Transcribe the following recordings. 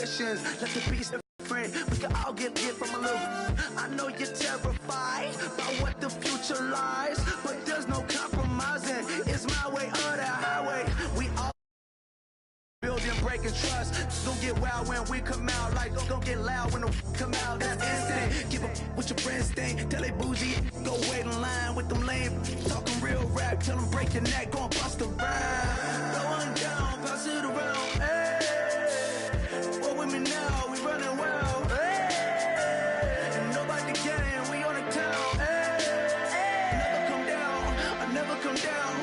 sessions. Let the beast friend, we can all get from a little. I know you're terrified by what the future lies, but there's no compromising. It's my way or the highway. We all building, breaking trust. Don't get wild when we come out. Like, don't get loud when the come out. That's instant. Give up what your friends think. Tell they bougie. Go wait in line with them lame. Talking real rap. Tell them break your neck. Go and bust a rhyme. Go on down. Pass it around. Hey. What with me now? We running wild. Hey. And nobody can. We on the town. Hey. Never come down. I never come down.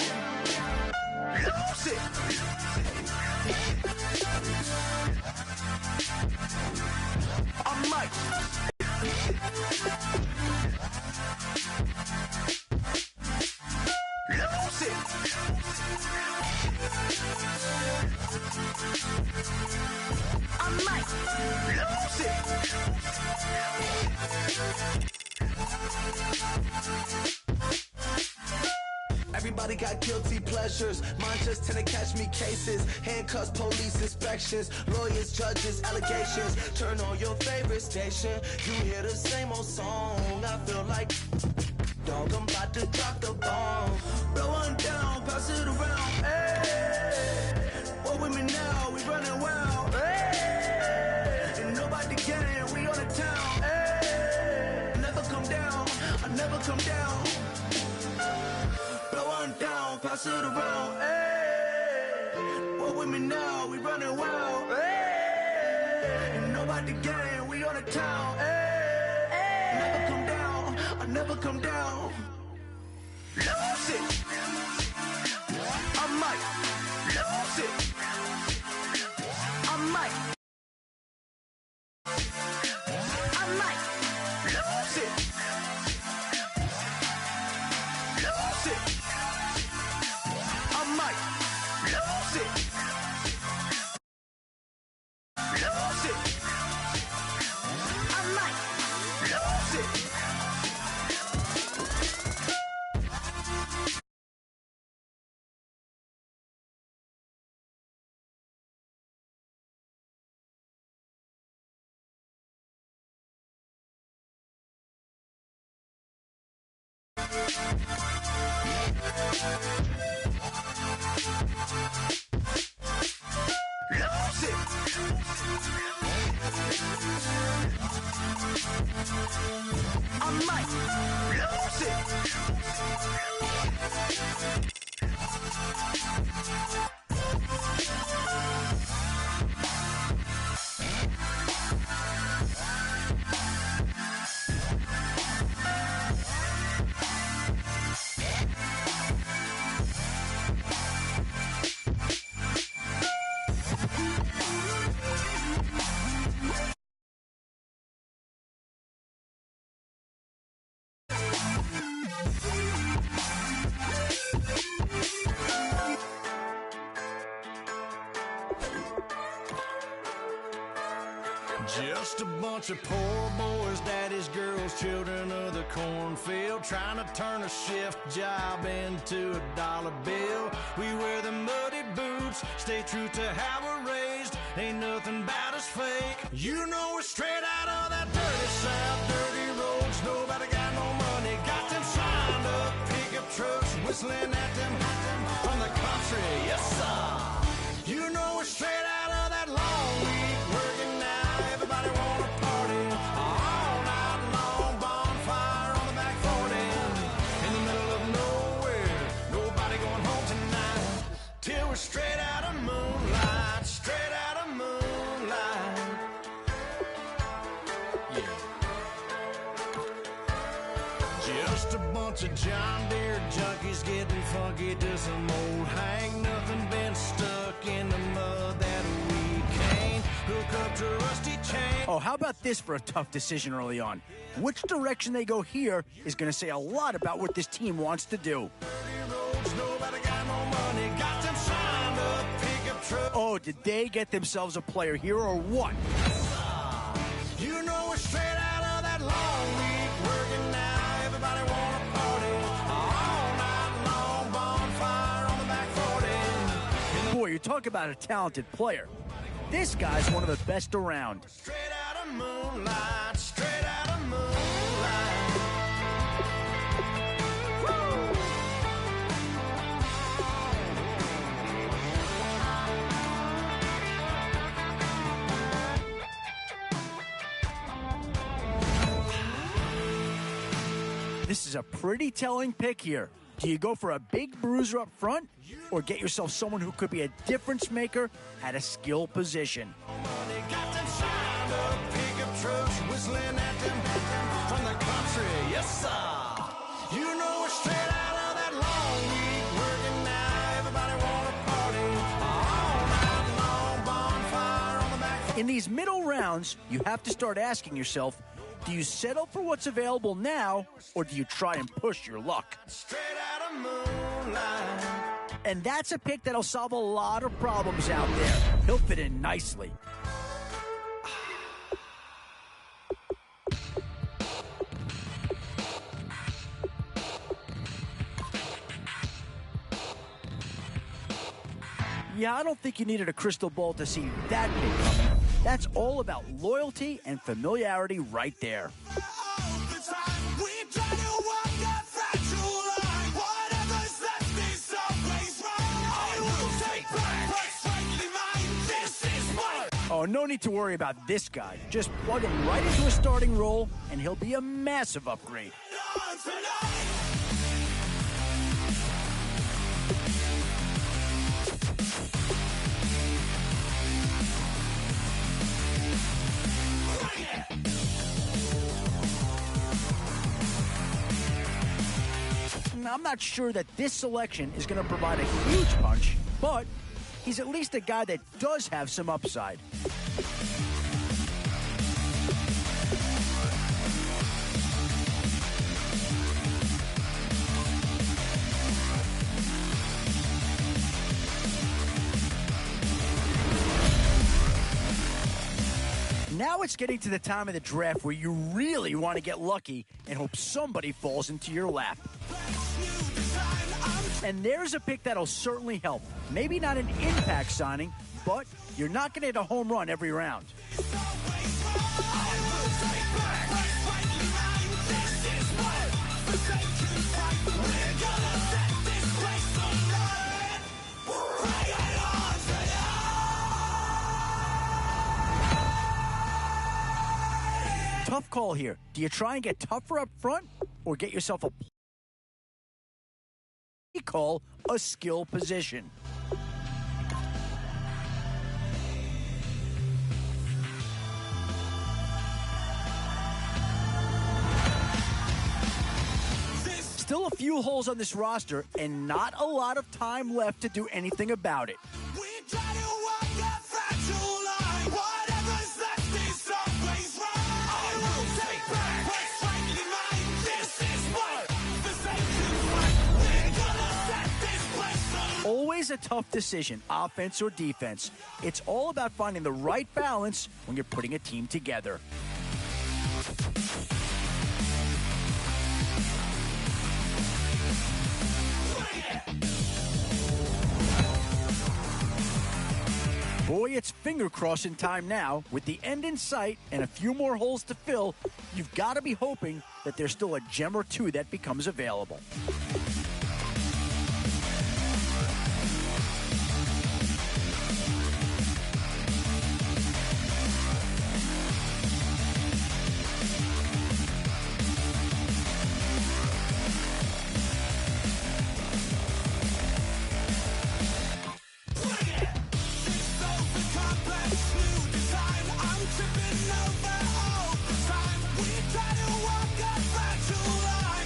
Lose it. I'm Mike. Lose it. I'm Mike. Lose it. Everybody got guilty pleasures. Mine just tend to catch me cases. Handcuffs, police inspections, lawyers, judges, allegations. Turn on your favorite station. You hear the same old song. I feel like, dog, I'm about to drop the bomb. Blow one down, pass it around. Hey, what with me now? We running wild. Hey, and nobody can. We on the town. Hey, never come down. I never come down. Down, pass it around, hey. What with me now? We running wild, hey. And nobody gang, we on the town, hey. Never come down, I never come down. Lose it. I might lose it. I might. I might lose it. Lose it. I might lose it. Lose it. I might lose it. Lose it. I might lose it. Just a bunch of poor boys, daddies, girls, children of the cornfield, trying to turn a shift job into a dollar bill. We wear the muddy boots, stay true to how we're raised. Ain't nothing about us fake. You know we're straight out of that dirty south, dirty roads. Nobody got no money, got them signed up pickup trucks, whistling at them from the country. Yes, sir. You know we're straight out of that long week working now. Everybody wanna party all night long, bonfire on the back 40 in the middle of nowhere. Nobody going home tonight till we're straight out of moonlight, straight out of moonlight. Yeah. Just a bunch of John Deere junkies getting funky to some old hang. Nothing been stuck in the mud that we can't hook up to rusty chain. Oh, how about this for a tough decision early on? Which direction they go here is going to say a lot about what this team wants to do. Oh, did they get themselves a player here or what? You know we're straight out of that long week working now. Everybody wanna party all night long, bonfire on the back 40. Boy, you talk about a talented player. this guy's one of the best around. Straight out of moonlight, straight out of moonlight. This is a pretty telling pick here. Do you go for a big bruiser up front or get yourself someone who could be a difference maker at a skill position? Got them shined up pickup trucks whistling at them from the country, yes sir. You know we're straight out of that long week working now. Everybody wanna party all night long, bonfire on the back. In these middle rounds, you have to start asking yourself, do you settle for what's available now, or do you try and push your luck? Straight out of moonlight. And that's a pick that'll solve a lot of problems out there. He'll fit in nicely. Yeah, I don't think you needed a crystal ball to see that pick coming. That's all about loyalty and familiarity right there. Oh, no need to worry about this guy. Just plug him right into a starting role, and he'll be a massive upgrade. I'm not sure that this selection is going to provide a huge punch, but he's at least a guy that does have some upside. Now it's getting to the time of the draft where you really want to get lucky and hope somebody falls into your lap. And there's a pick that'll certainly help. Maybe not an impact signing, but you're not going to hit a home run every round. Tough call here. Do you try and get tougher up front or get yourself a call a skill position? Still a few holes on this roster and not a lot of time left to do anything about it. Always a tough decision, offense or defense. It's all about finding the right balance when you're putting a team together. Boy, it's finger crossing time now. With the end in sight and a few more holes to fill, you've got to be hoping that there's still a gem or two that becomes available.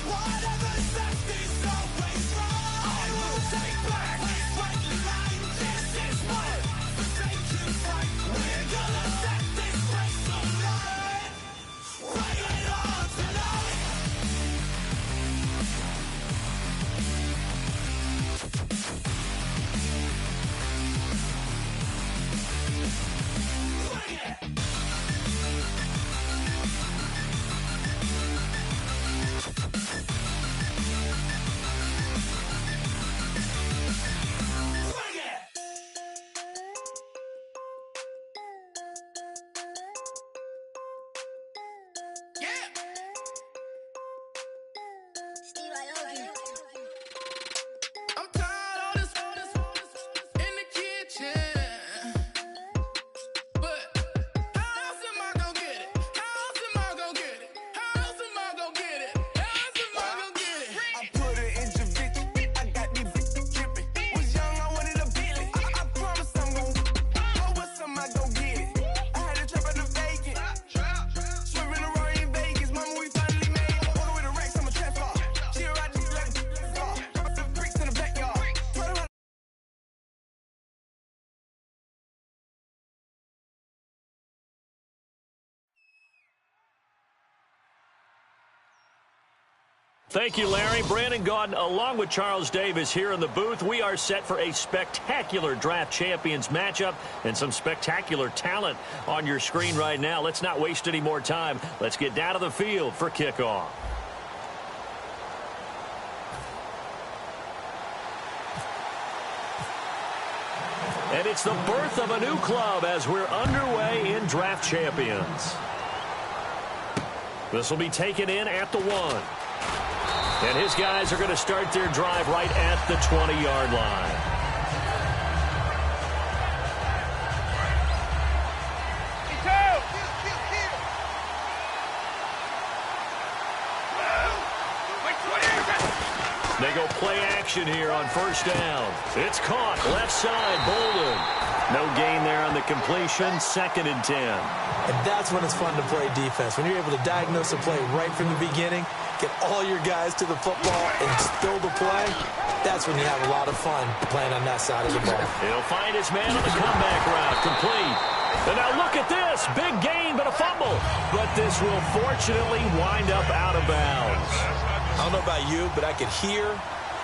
Whatever sets me so Thank you, Larry. Brandon Gaudin, along with Charles Davis here in the booth. We are set for a spectacular draft champions matchup and some spectacular talent on your screen right now. Let's not waste any more time. Let's get down to the field for kickoff. And it's the birth of a new club as we're underway in draft champions. This will be taken in at the 1. And his guys are going to start their drive right at the 20-yard line. They go play action here on first down. It's caught. Left side, Bolden. No gain there on the completion. 2nd and 10. And that's when it's fun to play defense. When you're able to diagnose a play right from the beginning, get all your guys to the football and still the play, that's when you have a lot of fun playing on that side of the ball. He'll find his man on the comeback route. Complete. And now look at this. Big gain, but a fumble. But this will fortunately wind up out of bounds. I don't know about you, but I could hear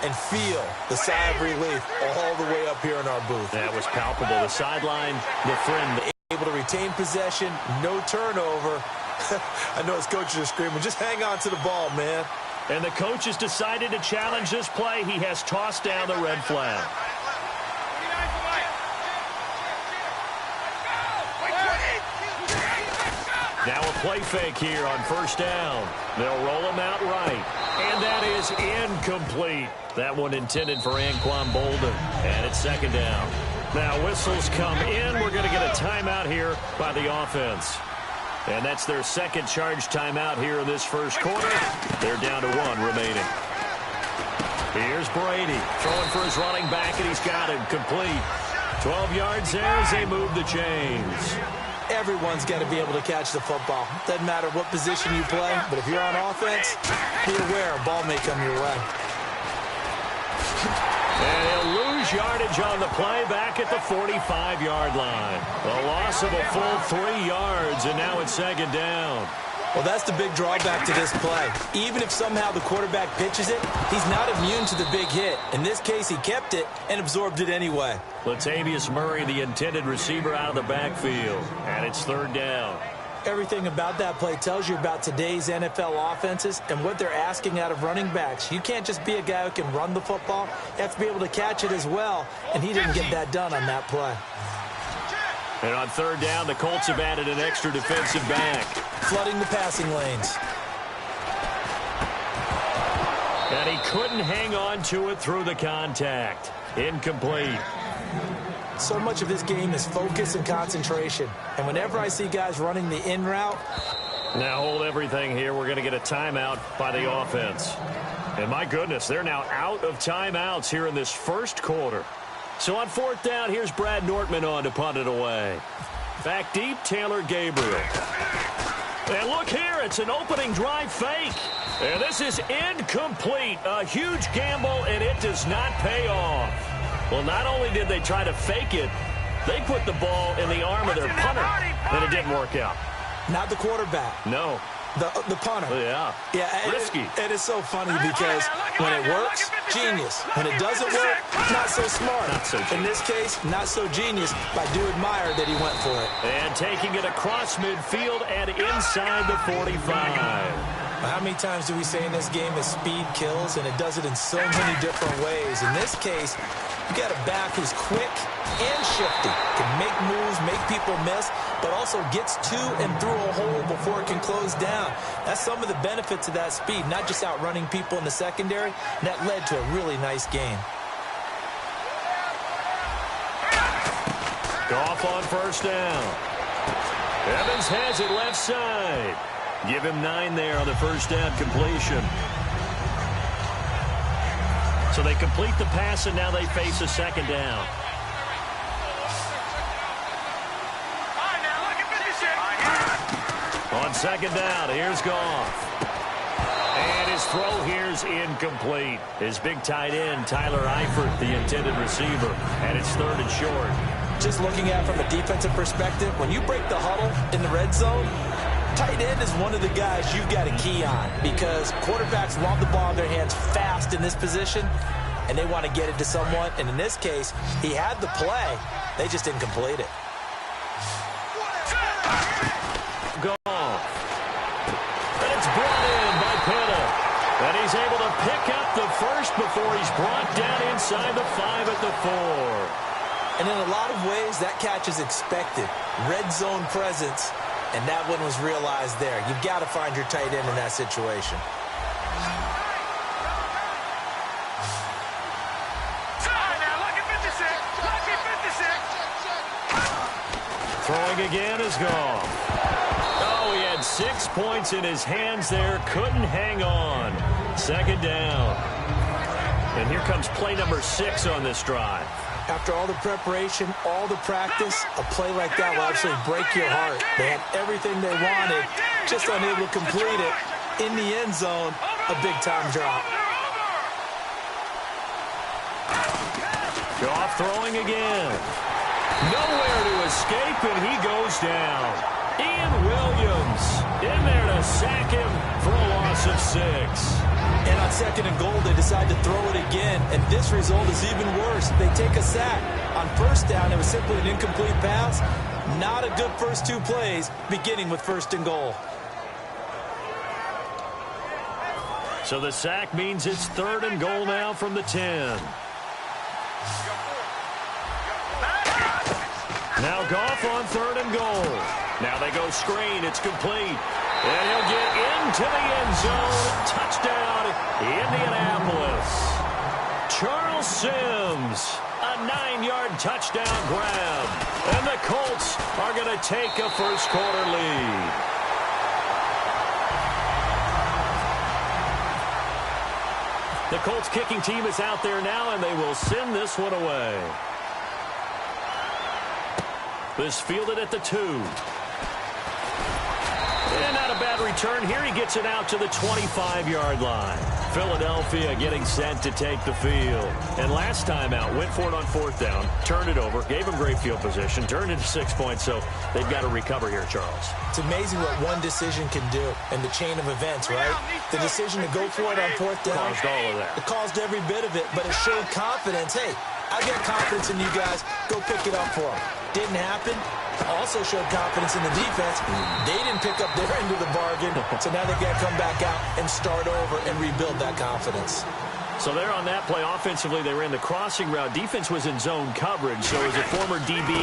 and feel the sigh of relief all the way up here in our booth. That was palpable. The sideline, the friend. Able to retain possession, no turnover. I know his coaches are screaming, just hang on to the ball, man. And the coach has decided to challenge this play. He has tossed down the red flag. Now a play fake here on first down. They'll roll him out right. And that is incomplete. That one intended for Anquan Bolden. And it's 2nd down. Now whistles come in. We're going to get a timeout here by the offense. And that's their 2nd charge timeout here in this first quarter. They're down to 1 remaining. Here's Brady throwing for his running back, and he's got him complete. 12 yards there as they move the chains. Everyone's got to be able to catch the football. Doesn't matter what position you play, but if you're on offense, be aware a ball may come your way. And he'll lose yardage on the play back at the 45-yard line. A loss of a full 3 yards, and now it's 2nd down. Well, that's the big drawback to this play. Even if somehow the quarterback pitches it, he's not immune to the big hit. In this case, he kept it and absorbed it anyway. Latavius Murray, the intended receiver, out of the backfield. And it's 3rd down. Everything about that play tells you about today's NFL offenses and what they're asking out of running backs. You can't just be a guy who can run the football. You have to be able to catch it as well, and he didn't get that done on that play. And on 3rd down, the Colts have added an extra defensive back. Flooding the passing lanes. And he couldn't hang on to it through the contact. Incomplete. So much of this game is focus and concentration. And whenever I see guys running the in route. Now hold everything here. We're going to get a timeout by the offense. And my goodness, they're now out of timeouts here in this first quarter. So on 4th down, here's Brad Nortman on to punt it away. Back deep, Taylor Gabriel. And look here, it's an opening drive fake. And this is incomplete. A huge gamble, and it does not pay off. Well, not only did they try to fake it, they put the ball in the arm of their punter, and it didn't work out. Not the quarterback. No. The punter. Yeah. Risky. It is so funny because when it works, genius. When it doesn't work, not so smart. Not so genius. In this case, not so genius, but I do admire that he went for it. And taking it across midfield and inside the 45. How many times do we say in this game that speed kills, and it does it in so many different ways? In this case, you got a back who's quick and shifty, can make moves, make people miss, but also gets to and through a hole before it can close down. That's some of the benefits of that speed, not just outrunning people in the secondary, and that led to a really nice game. Goff on 1st down. Evans has it left side. Give him 9 there on the 1st down completion. So they complete the pass, and now they face a 2nd down. On 2nd down, here's Goff. And his throw here's incomplete. His big tight end, Tyler Eifert, the intended receiver. And it's 3rd and short. Just looking at it from a defensive perspective, when you break the huddle in the red zone, Tight end is one of the guys you've got to key on because quarterbacks want the ball in their hands fast in this position, and they want to get it to someone. And in this case, he had the play. They just didn't complete it. Goff. And it's brought in by Pitta. And he's able to pick up the first before he's brought down inside the 5 at the 4. And in a lot of ways, that catch is expected. Red zone presence, and that one was realized there. You've got to find your tight end in that situation. Throwing again is Goff. Oh, he had 6 points in his hands there. Couldn't hang on. Second down. And here comes play number 6 on this drive. After all the preparation, all the practice, a play like that will actually break your heart. They had everything they wanted, just unable to complete it. In the end zone, a big-time drop. Goff throwing again. Nowhere to escape, and he goes down. Ian Williams in there to sack him for a loss of 6. And on 2nd and goal, they decide to throw it again, and this result is even worse. They take a sack. On 1st down, it was simply an incomplete pass. Not a good first 2 plays, beginning with 1st and goal. So the sack means it's 3rd and goal now from the 10. Now Goff on 3rd and goal. Now they go screen. It's complete. And he'll get into the end zone. Touchdown, Indianapolis. Charles Sims, a 9-yard touchdown grab. And the Colts are going to take a first-quarter lead. The Colts kicking team is out there now, and they will send this one away. This fielded at the 2. And not a bad return here. He gets it out to the 25-yard line. Philadelphia getting set to take the field. And last time out, went for it on 4th down, turned it over, gave him great field position, turned it to 6 points, so they've got to recover here, Charles. It's amazing what one decision can do in the chain of events, right? The decision to go for it on 4th down. Caused all of that. It caused every bit of it, but it showed confidence. Hey, I've got confidence in you guys. Go pick it up for them. Didn't happen. Also showed confidence in the defense. They didn't pick up their end of the bargain, so now they've got to come back out and start over and rebuild that confidence. So there on that play, offensively, they ran the crossing route. Defense was in zone coverage, so as a former DB,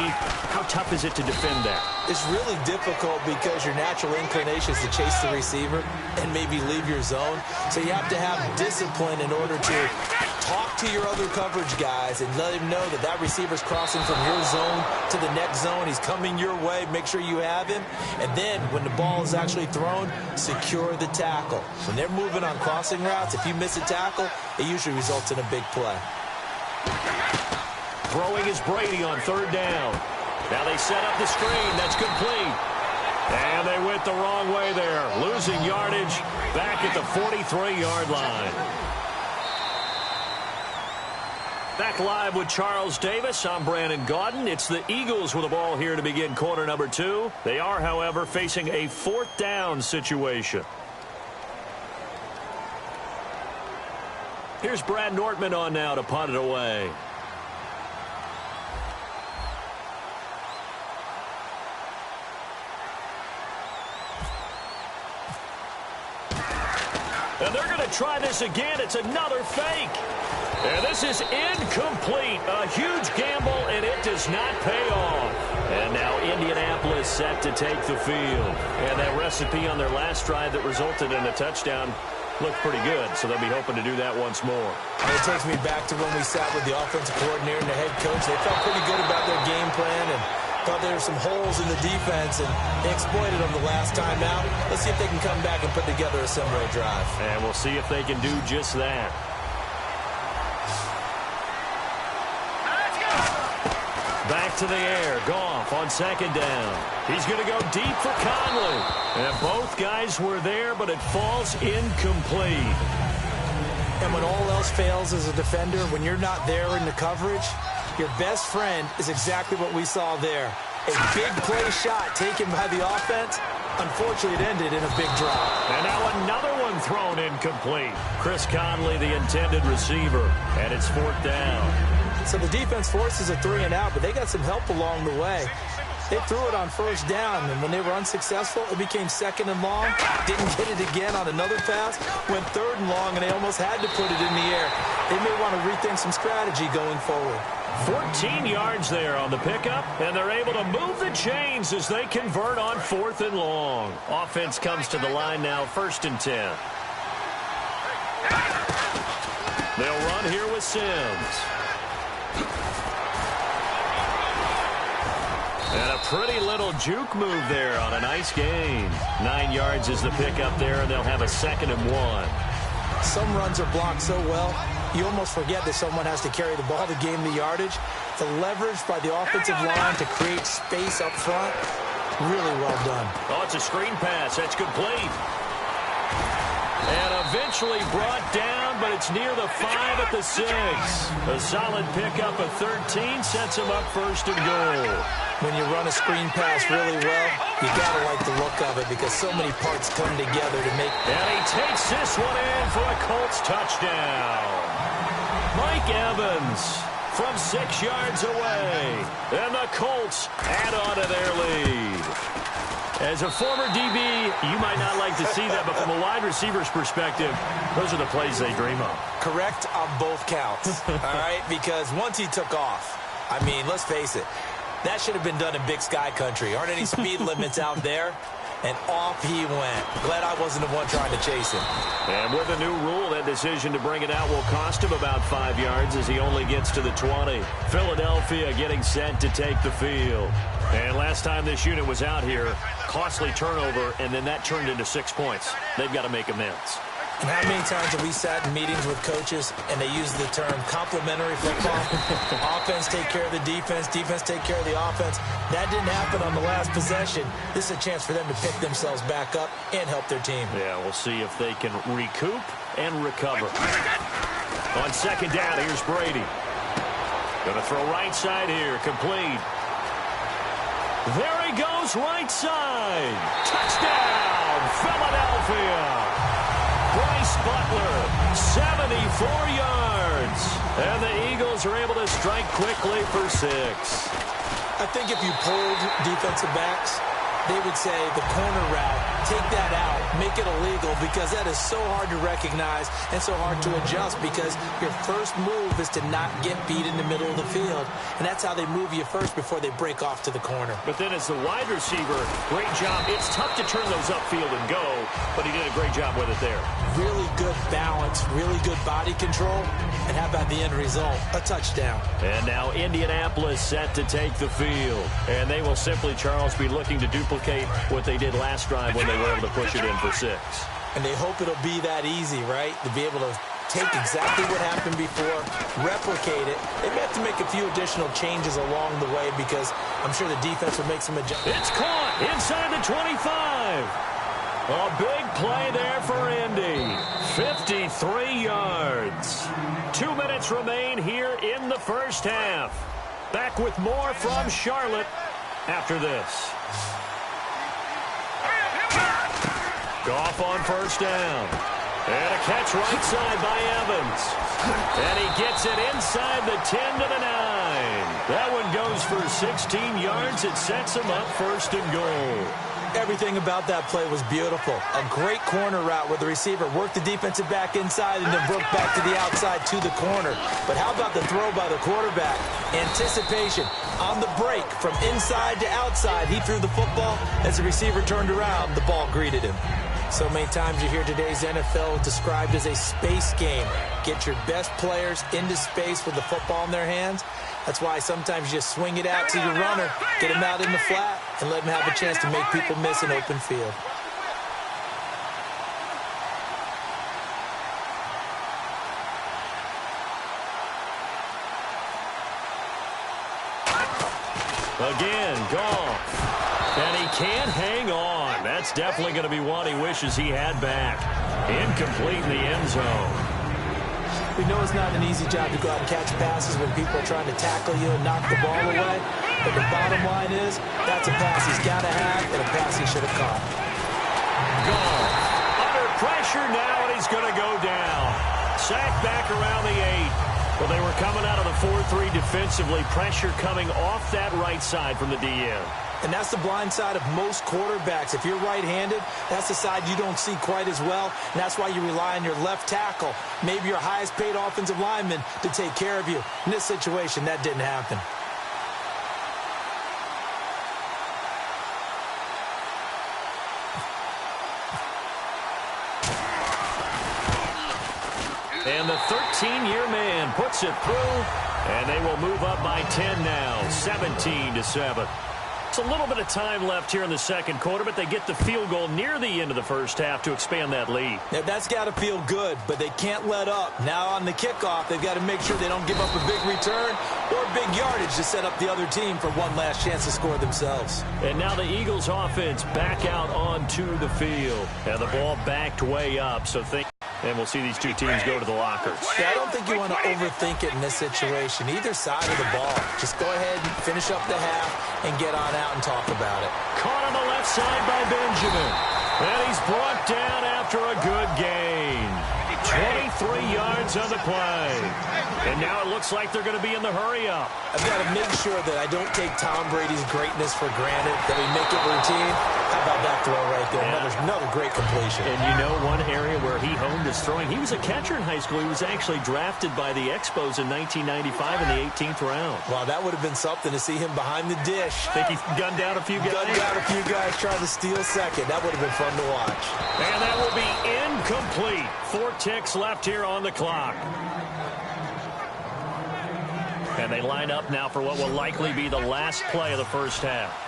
how tough is it to defend that? It's really difficult because your natural inclination is to chase the receiver and maybe leave your zone. So you have to have discipline in order to talk to your other coverage guys and let him know that that receiver's crossing from your zone to the next zone. He's coming your way. Make sure you have him. And then when the ball is actually thrown, secure the tackle. When they're moving on crossing routes, if you miss a tackle, it usually results in a big play. Throwing is Brady on 3rd down. Now they set up the screen. That's complete. And they went the wrong way there. Losing yardage back at the 43-yard line. Back live with Charles Davis. I'm Brandon Gaudin. It's the Eagles with the ball here to begin quarter number 2. They are, however, facing a 4th down situation. Here's Brad Nortman on now to punt it away. And they're going to try this again. It's another fake. And this is incomplete. A huge gamble, and it does not pay off. And now Indianapolis set to take the field. And that recipe on their last drive that resulted in a touchdown looked pretty good, so they'll be hoping to do that once more. It takes me back to when we sat with the offensive coordinator and the head coach. They felt pretty good about their game plan and thought there were some holes in the defense, and they exploited them the last time out. Let's see if they can come back and put together a similar drive. And we'll see if they can do just that. Back to the air. Goff on 2nd down. He's going to go deep for Conley. And both guys were there, but it falls incomplete. And when all else fails as a defender, when you're not there in the coverage, your best friend is exactly what we saw there. A big play shot taken by the offense. Unfortunately, it ended in a big drop. And now another one thrown incomplete. Chris Conley, the intended receiver, and it's 4th down. So the defense forces a 3 and out, but they got some help along the way. They threw it on 1st down, and when they were unsuccessful, it became 2nd and long. Didn't get it again on another pass. Went 3rd and long, and they almost had to put it in the air. They may want to rethink some strategy going forward. 14 yards there on the pickup, and they're able to move the chains as they convert on 4th and long. Offense comes to the line now, 1st and 10. They'll run here with Sims. And a pretty little juke move there on a nice gain. 9 yards is the pickup there, and they'll have a 2nd and 1. Some runs are blocked so well, you almost forget that someone has to carry the ball to gain the yardage. The leverage by the offensive line to create space up front, really well done. Oh, it's a screen pass. That's complete. And eventually brought down, but it's near the 5 at the 6. A solid pickup of 13 sets him up 1st and goal. When you run a screen pass really well, you got to like the look of it because so many parts come together to make... And he takes this one in for a Colts touchdown. Mike Evans from 6 yards away. And the Colts add on to their lead. As a former DB, you might not like to see that, but from a wide receiver's perspective, those are the plays they dream of. Correct on both counts, all right? Because once he took off, I mean, let's face it, that should have been done in Big Sky Country. Aren't any speed limits out there? And off he went. Glad I wasn't the one trying to chase him. And with a new rule, that decision to bring it out will cost him about 5 yards as he only gets to the 20. Philadelphia getting set to take the field. And last time this unit was out here, costly turnover, and then that turned into 6 points. They've got to make amends. And how many times have we sat in meetings with coaches and they use the term complementary football? Offense take care of the defense, defense take care of the offense. That didn't happen on the last possession. This is a chance for them to pick themselves back up and help their team. Yeah, we'll see if they can recoup and recover. On 2nd down, here's Brady. Going to throw right side here, complete. There he goes, right side. Touchdown, Philadelphia. Bryce Butler, 74 yards. And the Eagles are able to strike quickly for 6. I think if you pulled defensive backs, they would say the corner route, take that out, make it illegal, because that is so hard to recognize and so hard to adjust because your first move is to not get beat in the middle of the field. And that's how they move you first before they break off to the corner. But then as the wide receiver, great job. It's tough to turn those upfield and go, but he did a great job with it there. Really good balance, really good body control, and how about the end result? A touchdown. And now Indianapolis set to take the field. And they will simply, Charles, be looking to duplicate what they did last drive when they were able to push it in for 6. And they hope it'll be that easy, right? To be able to take exactly what happened before, replicate it. They may have to make a few additional changes along the way because I'm sure the defense will make some adjustments. It's caught inside the 25. A big play there for Indy. 53 yards. 2 minutes remain here in the first half. Back with more from Charlotte after this. Goff on 1st down. And a catch right side by Evans. And he gets it inside the 10 to the 9. That one goes for 16 yards. It sets him up 1st and goal. Everything about that play was beautiful. A great corner route where the receiver worked the defensive back inside and then broke back to the outside to the corner. But how about the throw by the quarterback? Anticipation on the break from inside to outside. He threw the football. As the receiver turned around, the ball greeted him. So many times you hear today's NFL described as a space game. Get your best players into space with the football in their hands. That's why sometimes you just swing it out to your runner, get him out in the flat, and let him have a chance to make people miss an open field. Again, Goff. And he can't hang on. That's definitely going to be one he wishes he had back. Incomplete in the end zone. We know it's not an easy job to go out and catch passes when people are trying to tackle you and knock the ball away. But the bottom line is, that's a pass he's got to have and a pass he should have caught. Gone. Under pressure now, and he's going to go down. Sacked back around the 8. Well, they were coming out of the 4-3 defensively. Pressure coming off that right side from the DN. And that's the blind side of most quarterbacks. If you're right-handed, that's the side you don't see quite as well. And that's why you rely on your left tackle, maybe your highest-paid offensive lineman, to take care of you. In this situation, that didn't happen. And the 13-year man puts it through, and they will move up by 10 now, 17-7. It's a little bit of time left here in the second quarter, but they get the field goal near the end of the first half to expand that lead. Yeah, that's got to feel good, but they can't let up. Now on the kickoff, they've got to make sure they don't give up a big return or big yardage to set up the other team for one last chance to score themselves. And now the Eagles offense back out onto the field. And the ball backed way up, so and we'll see these two teams go to the lockers. Yeah, I don't think you want to overthink it in this situation. Either side of the ball. Just go ahead and finish up the half and get on out and talk about it. Caught on the left side by Benjamin. And he's brought down after a good gain. 23 yards on the play. And now it looks like they're going to be in the hurry-up. I've got to make sure that I don't take Tom Brady's greatness for granted, that we make it routine. How about that throw right there? Yeah. Another great completion. And you know one area where he honed his throwing, he was a catcher in high school. He was actually drafted by the Expos in 1995 in the 18th round. Wow, that would have been something to see him behind the dish. Think he gunned down a few guys? Gunned down a few guys trying to steal second. That would have been fun to watch. And that will be incomplete. 4 ticks left here on the clock. And they line up now for what will likely be the last play of the first half.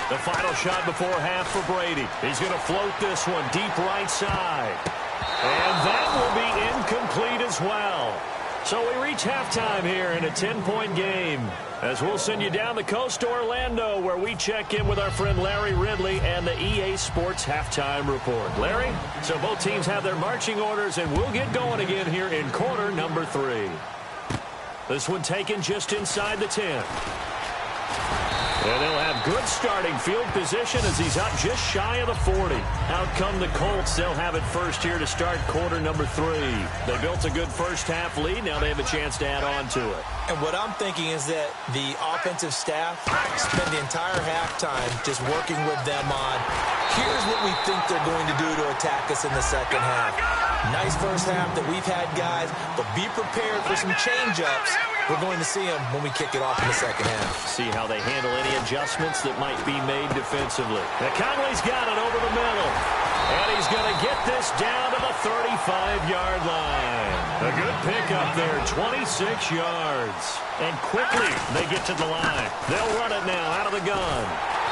The final shot before half for Brady. He's going to float this one deep right side. And that will be incomplete as well. So we reach halftime here in a 10-point game, as we'll send you down the coast to Orlando, where we check in with our friend Larry Ridley and the EA Sports Halftime Report. Larry, so both teams have their marching orders, and we'll get going again here in quarter number 3. This one taken just inside the 10. And they'll have good starting field position as he's up just shy of the 40. Out come the Colts. They'll have it first here to start quarter number 3. They built a good first half lead. Now they have a chance to add on to it. And what I'm thinking is that the offensive staff spend the entire halftime just working with them on, here's what we think they're going to do to attack us in the second half. Nice first half that we've had, guys, but be prepared for some change-ups. We're going to see them when we kick it off in the second half. See how they handle any adjustments that might be made defensively. Now Conley's got it over the middle. And he's going to get this down to the 35-yard line. A good pickup there, 26 yards. And quickly they get to the line. They'll run it now out of the gun.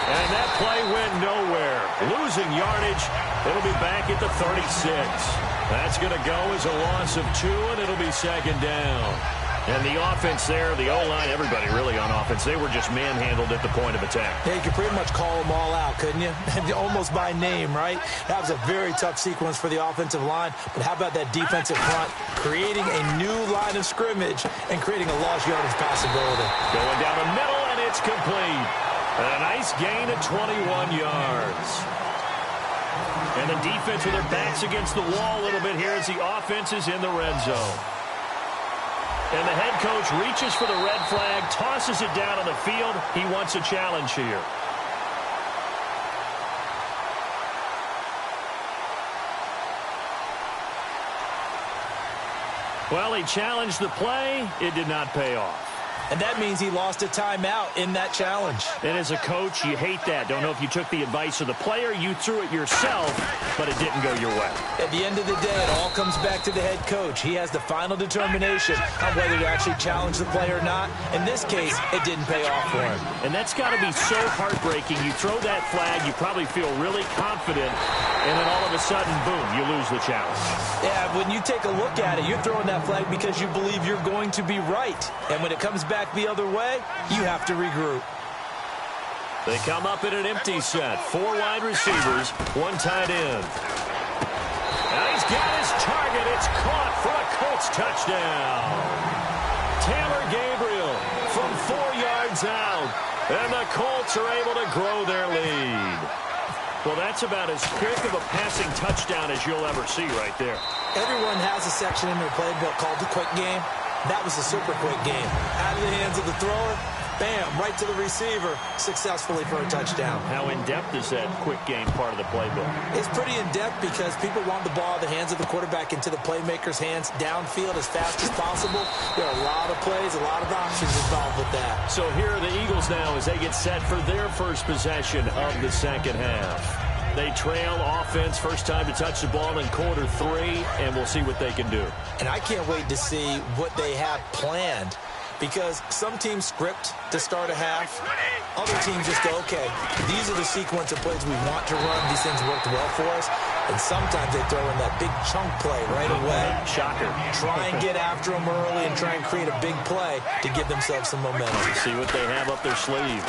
And that play went nowhere. Losing yardage. It'll be back at the 36. That's going to go as a loss of 2, and it'll be second down. And the offense there, the O-line, everybody really on offense, they were just manhandled at the point of attack. Yeah, you could pretty much call them all out, couldn't you? Almost by name, right? That was a very tough sequence for the offensive line. But how about that defensive front creating a new line of scrimmage and creating a lost yardage possibility? Going down the middle, and it's complete. A nice gain of 21 yards. And the defense with their backs against the wall a little bit here as the offense is in the red zone. And the head coach reaches for the red flag, tosses it down on the field. He wants a challenge here. Well, he challenged the play. It did not pay off. And that means he lost a timeout in that challenge. And as a coach, you hate that. Don't know if you took the advice of the player. You threw it yourself, but it didn't go your way. At the end of the day, it all comes back to the head coach. He has the final determination on whether to actually challenge the play or not. In this case, it didn't pay off for him. And that's got to be so heartbreaking. You throw that flag, you probably feel really confident, and then all of a sudden, boom, you lose the challenge. Yeah, when you take a look at it, you're throwing that flag because you believe you're going to be right. And when it comes back the other way, you have to regroup. They come up in an empty set. 4 wide receivers, 1 tight end. got his target. It's caught for a Colts touchdown. Taylor Gabriel from 4 yards out. And the Colts are able to grow their lead. Well, that's about as quick of a passing touchdown as you'll ever see right there. Everyone has a section in their playbook called the quick game. That was a super quick game. Out of the hands of the thrower, bam, right to the receiver, successfully for a touchdown. How in-depth is that quick game part of the playbook? It's pretty in-depth because people want the ball in the hands of the quarterback into the playmaker's hands downfield as fast as possible. There are a lot of plays, a lot of options involved with that. So here are the Eagles now as they get set for their first possession of the second half. They trail offense, first time to touch the ball in quarter 3, and we'll see what they can do. And I can't wait to see what they have planned, because some teams script to start a half. Other teams just go, okay, these are the sequence of plays we want to run. These things worked well for us. And sometimes they throw in that big chunk play right away. Shocker. Try and get after them early and try and create a big play to give themselves some momentum. See what they have up their sleeve.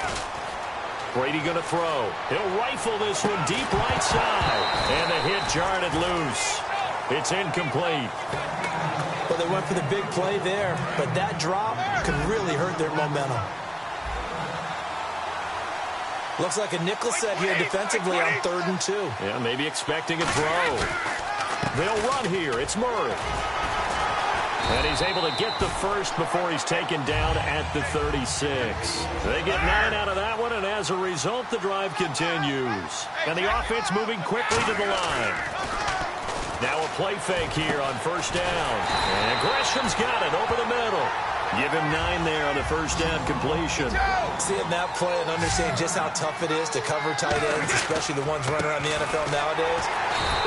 Brady going to throw. He'll rifle this one deep right side. And the hit jarred it loose. It's incomplete. Well, they went for the big play there, but that drop could really hurt their momentum. Looks like a nickel set here defensively on 3rd and 2. Yeah, maybe expecting a throw. They'll run here. It's Murray. And he's able to get the first before he's taken down at the 36. They get 9 out of that one, and as a result, the drive continues. And the offense moving quickly to the line. Now a play fake here on first down. And Gresham's got it over the middle. Give him 9 there on the first down completion. Seeing that play and understanding just how tough it is to cover tight ends, especially the ones running around the NFL nowadays,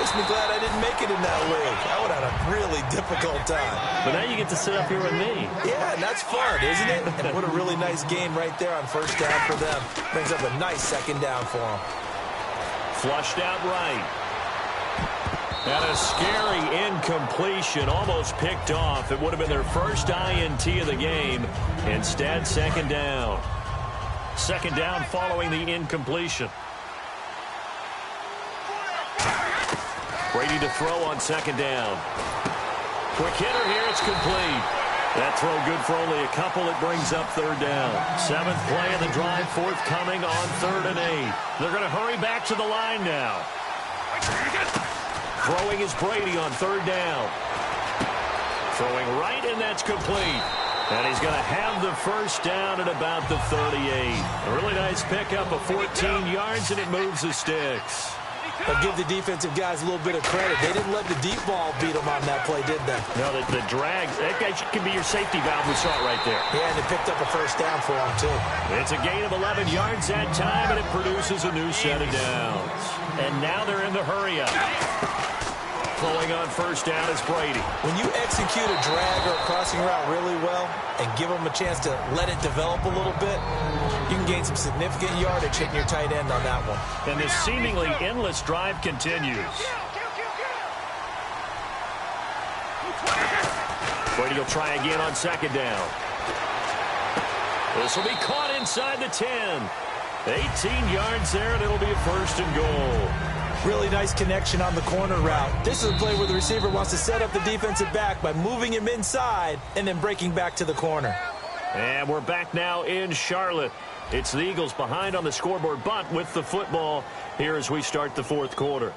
makes me glad I didn't make it in that league. I would have had a really difficult time. But now you get to sit up here with me. Yeah, and that's fun, isn't it? And what a really nice game right there on first down for them. Brings up a nice second down for them. Flushed out right. And a scary incompletion, almost picked off. It would have been their first INT of the game. Instead, second down. Second down following the incompletion. Brady to throw on second down. Quick hitter here, it's complete. That throw good for only a couple. It brings up third down. 7th play of the drive, forthcoming on 3rd and 8. They're going to hurry back to the line now. Throwing is Brady on 3rd down. Throwing right, and that's complete. And he's going to have the first down at about the 38. A really nice pickup of 14 yards, and it moves the sticks. But give the defensive guys a little bit of credit. They didn't let the deep ball beat them on that play, did they? No, the drag, that guy can be your safety valve. We saw it right there. Yeah, and they picked up a first down for him, too. It's a gain of 11 yards that time, and it produces a new set of downs. And now they're in the hurry-up. Flowing on first down is Brady. When you execute a drag or a crossing route really well and give them a chance to let it develop a little bit, you can gain some significant yardage hitting your tight end on that one. And this seemingly endless drive continues. Brady will try again on second down. This will be caught inside the 10. 18 yards there, and it'll be a first and goal. Really nice connection on the corner route. This is a play where the receiver wants to set up the defensive back by moving him inside and then breaking back to the corner. And we're back now in Charlotte. It's the Eagles behind on the scoreboard, but with the football here as we start the 4th quarter.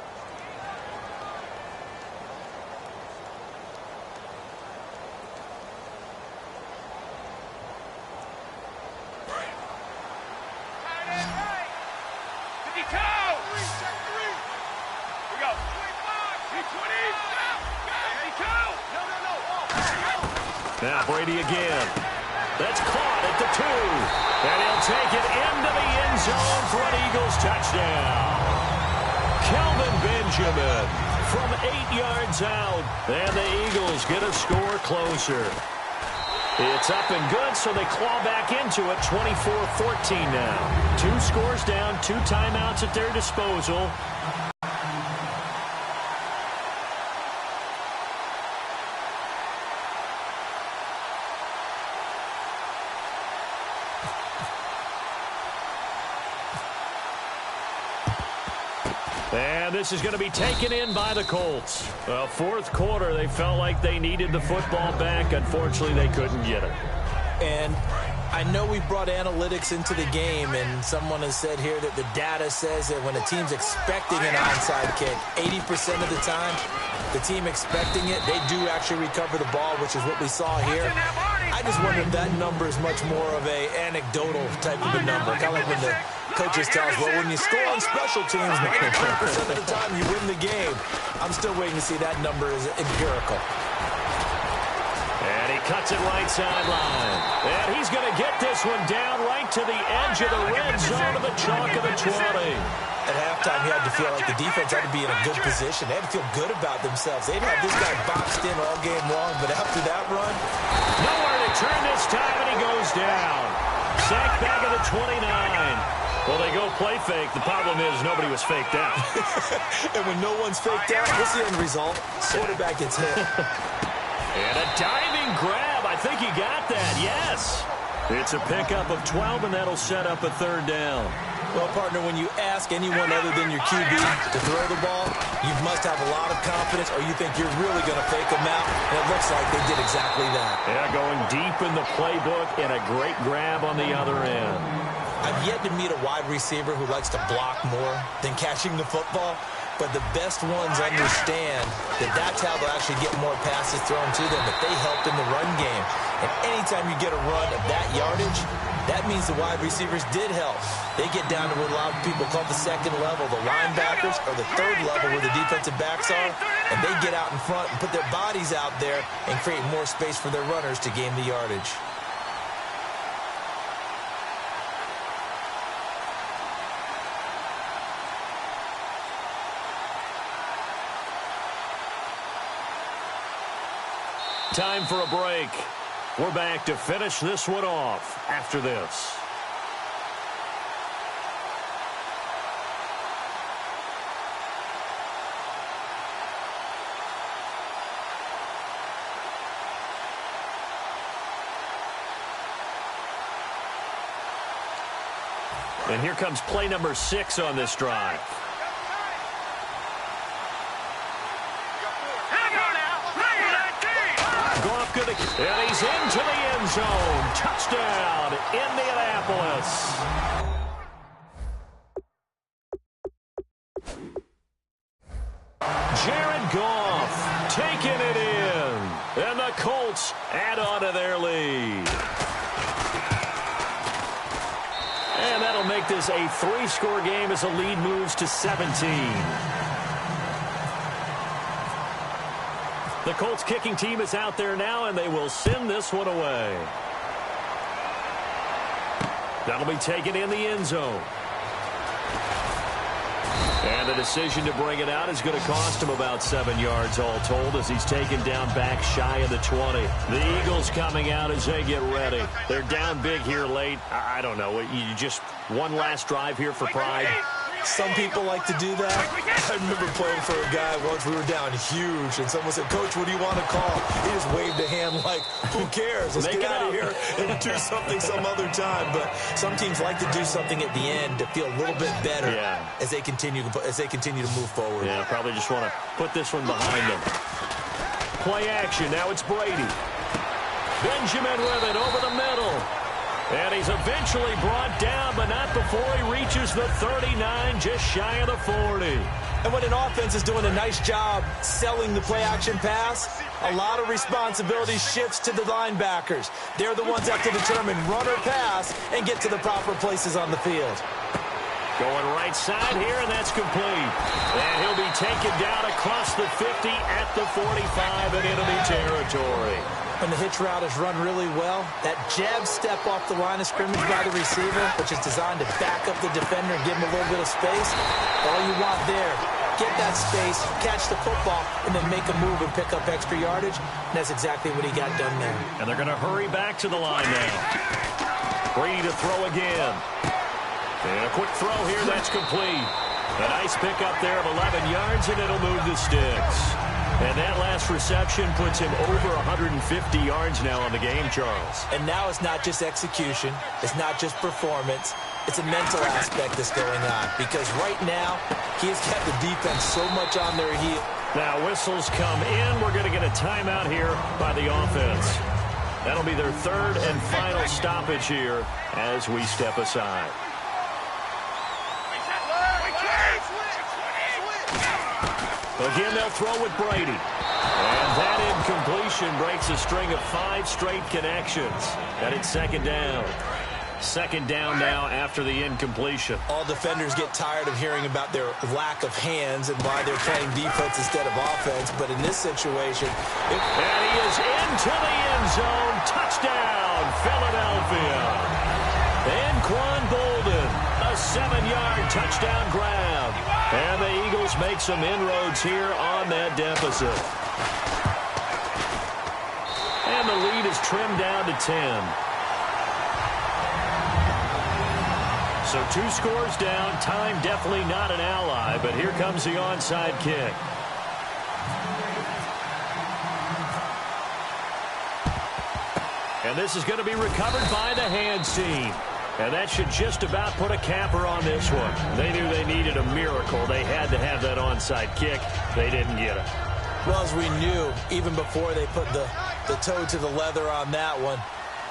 Now Brady again. That's caught at the 2. And he'll take it into the end zone for an Eagles touchdown. Kelvin Benjamin from 8 yards out. And the Eagles get a score closer. It's up and good, so they claw back into it, 24-14 now. 2 scores down, 2 timeouts at their disposal. And this is going to be taken in by the Colts. Fourth quarter, they felt like they needed the football back. Unfortunately, they couldn't get it. And I know we brought analytics into the game, and someone has said here that the data says that when a team's expecting an onside kick, 80% of the time, the team expecting it, they do actually recover the ball, which is what we saw here. I just wonder if that number is much more of a anecdotal type of a number. Kind of like when the coaches tell us, well, when you score on special teams, 93% of the time you win the game. I'm still waiting to see that number is empirical. And he cuts it right sideline. And he's going to get this one down right to the edge of the red zone of the chalk of the 20. At halftime, he had to feel like the defense had to be in a good position. They had to feel good about themselves. They'd have this guy boxed in all game long, but after that run, nowhere to turn this time, and he goes down. Sacked back at the 29. Well, they go play fake. The problem is nobody was faked out. And when no one's faked out, what's the end result? Quarterback gets hit. And a diving grab. I think he got that, yes. It's a pickup of 12, and that'll set up a third down. Well, partner, when you ask anyone other than your QB to throw the ball, you must have a lot of confidence, or you think you're really going to fake them out, and it looks like they did exactly that. Yeah, going deep in the playbook, and a great grab on the other end. I've yet to meet a wide receiver who likes to block more than catching the football, but the best ones understand that that's how they'll actually get more passes thrown to them, that they helped in the run game. And anytime you get a run of that yardage, that means the wide receivers did help. They get down to what a lot of people call the second level, the linebackers, or the third level where the defensive backs are, and they get out in front and put their bodies out there and create more space for their runners to gain the yardage. Time for a break. We're back to finish this one off after this. And here comes play number 6 on this drive. And he's into the end zone. Touchdown, Indianapolis. Jared Goff taking it in. And the Colts add on to their lead. And that'll make this a 3-score game as the lead moves to 17. The Colts kicking team is out there now, and they will send this one away. That'll be taken in the end zone. And the decision to bring it out is going to cost him about 7 yards all told as he's taken down back shy of the 20. The Eagles coming out as they get ready. They're down big here late. I don't know. You just one last drive here for pride. Some people like to do that. I remember playing for a guy once. We were down huge, and someone said, "Coach, what do you want to call?" He just waved a hand like, "Who cares? Let's get out of here and do something some other time." But some teams like to do something at the end to feel a little bit better as they continue to move forward. Yeah, probably just want to put this one behind them. Play action. Now it's Brady. Benjamin with it over the middle. And he's eventually brought down, but not before he reaches the 39, just shy of the 40. And when an offense is doing a nice job selling the play-action pass, a lot of responsibility shifts to the linebackers. They're the ones that have to determine run or pass and get to the proper places on the field. Going right side here, and that's complete. And he'll be taken down across the 50 at the 45 in enemy territory. When the hitch route is run really well, that jab step off the line of scrimmage by the receiver, which is designed to back up the defender and give him a little bit of space, all you want there, get that space, catch the football, and then make a move and pick up extra yardage. And that's exactly what he got done there. And they're going to hurry back to the line now. Brady to throw again. And a quick throw here, that's complete. A nice pickup there of 11 yards, and it'll move the sticks. And that last reception puts him over 150 yards now on the game, Charles. And now it's not just execution. It's not just performance. it's a mental aspect that's going on because right now he's got the defense so much on their heel. Now whistles come in. We're going to get a timeout here by the offense. That'll be their third and final stoppage here as we step aside. Again, they'll throw with Brady. And that incompletion breaks a string of 5 straight connections. And it's second down. Second down now after the incompletion. All defenders get tired of hearing about their lack of hands and why they're playing defense instead of offense. But in this situation... And he is into the end zone. Touchdown, Philadelphia. Anquan Bolden, a 7-yard touchdown grab. And the Eagles make some inroads here on that deficit. And the lead is trimmed down to 10. So 2 scores down. Time definitely not an ally, but here comes the onside kick. And this is going to be recovered by the hands team. And that should just about put a capper on this one. They knew they needed a miracle. They had to have that onside kick. They didn't get it. Well, as we knew, even before they put the toe to the leather on that one,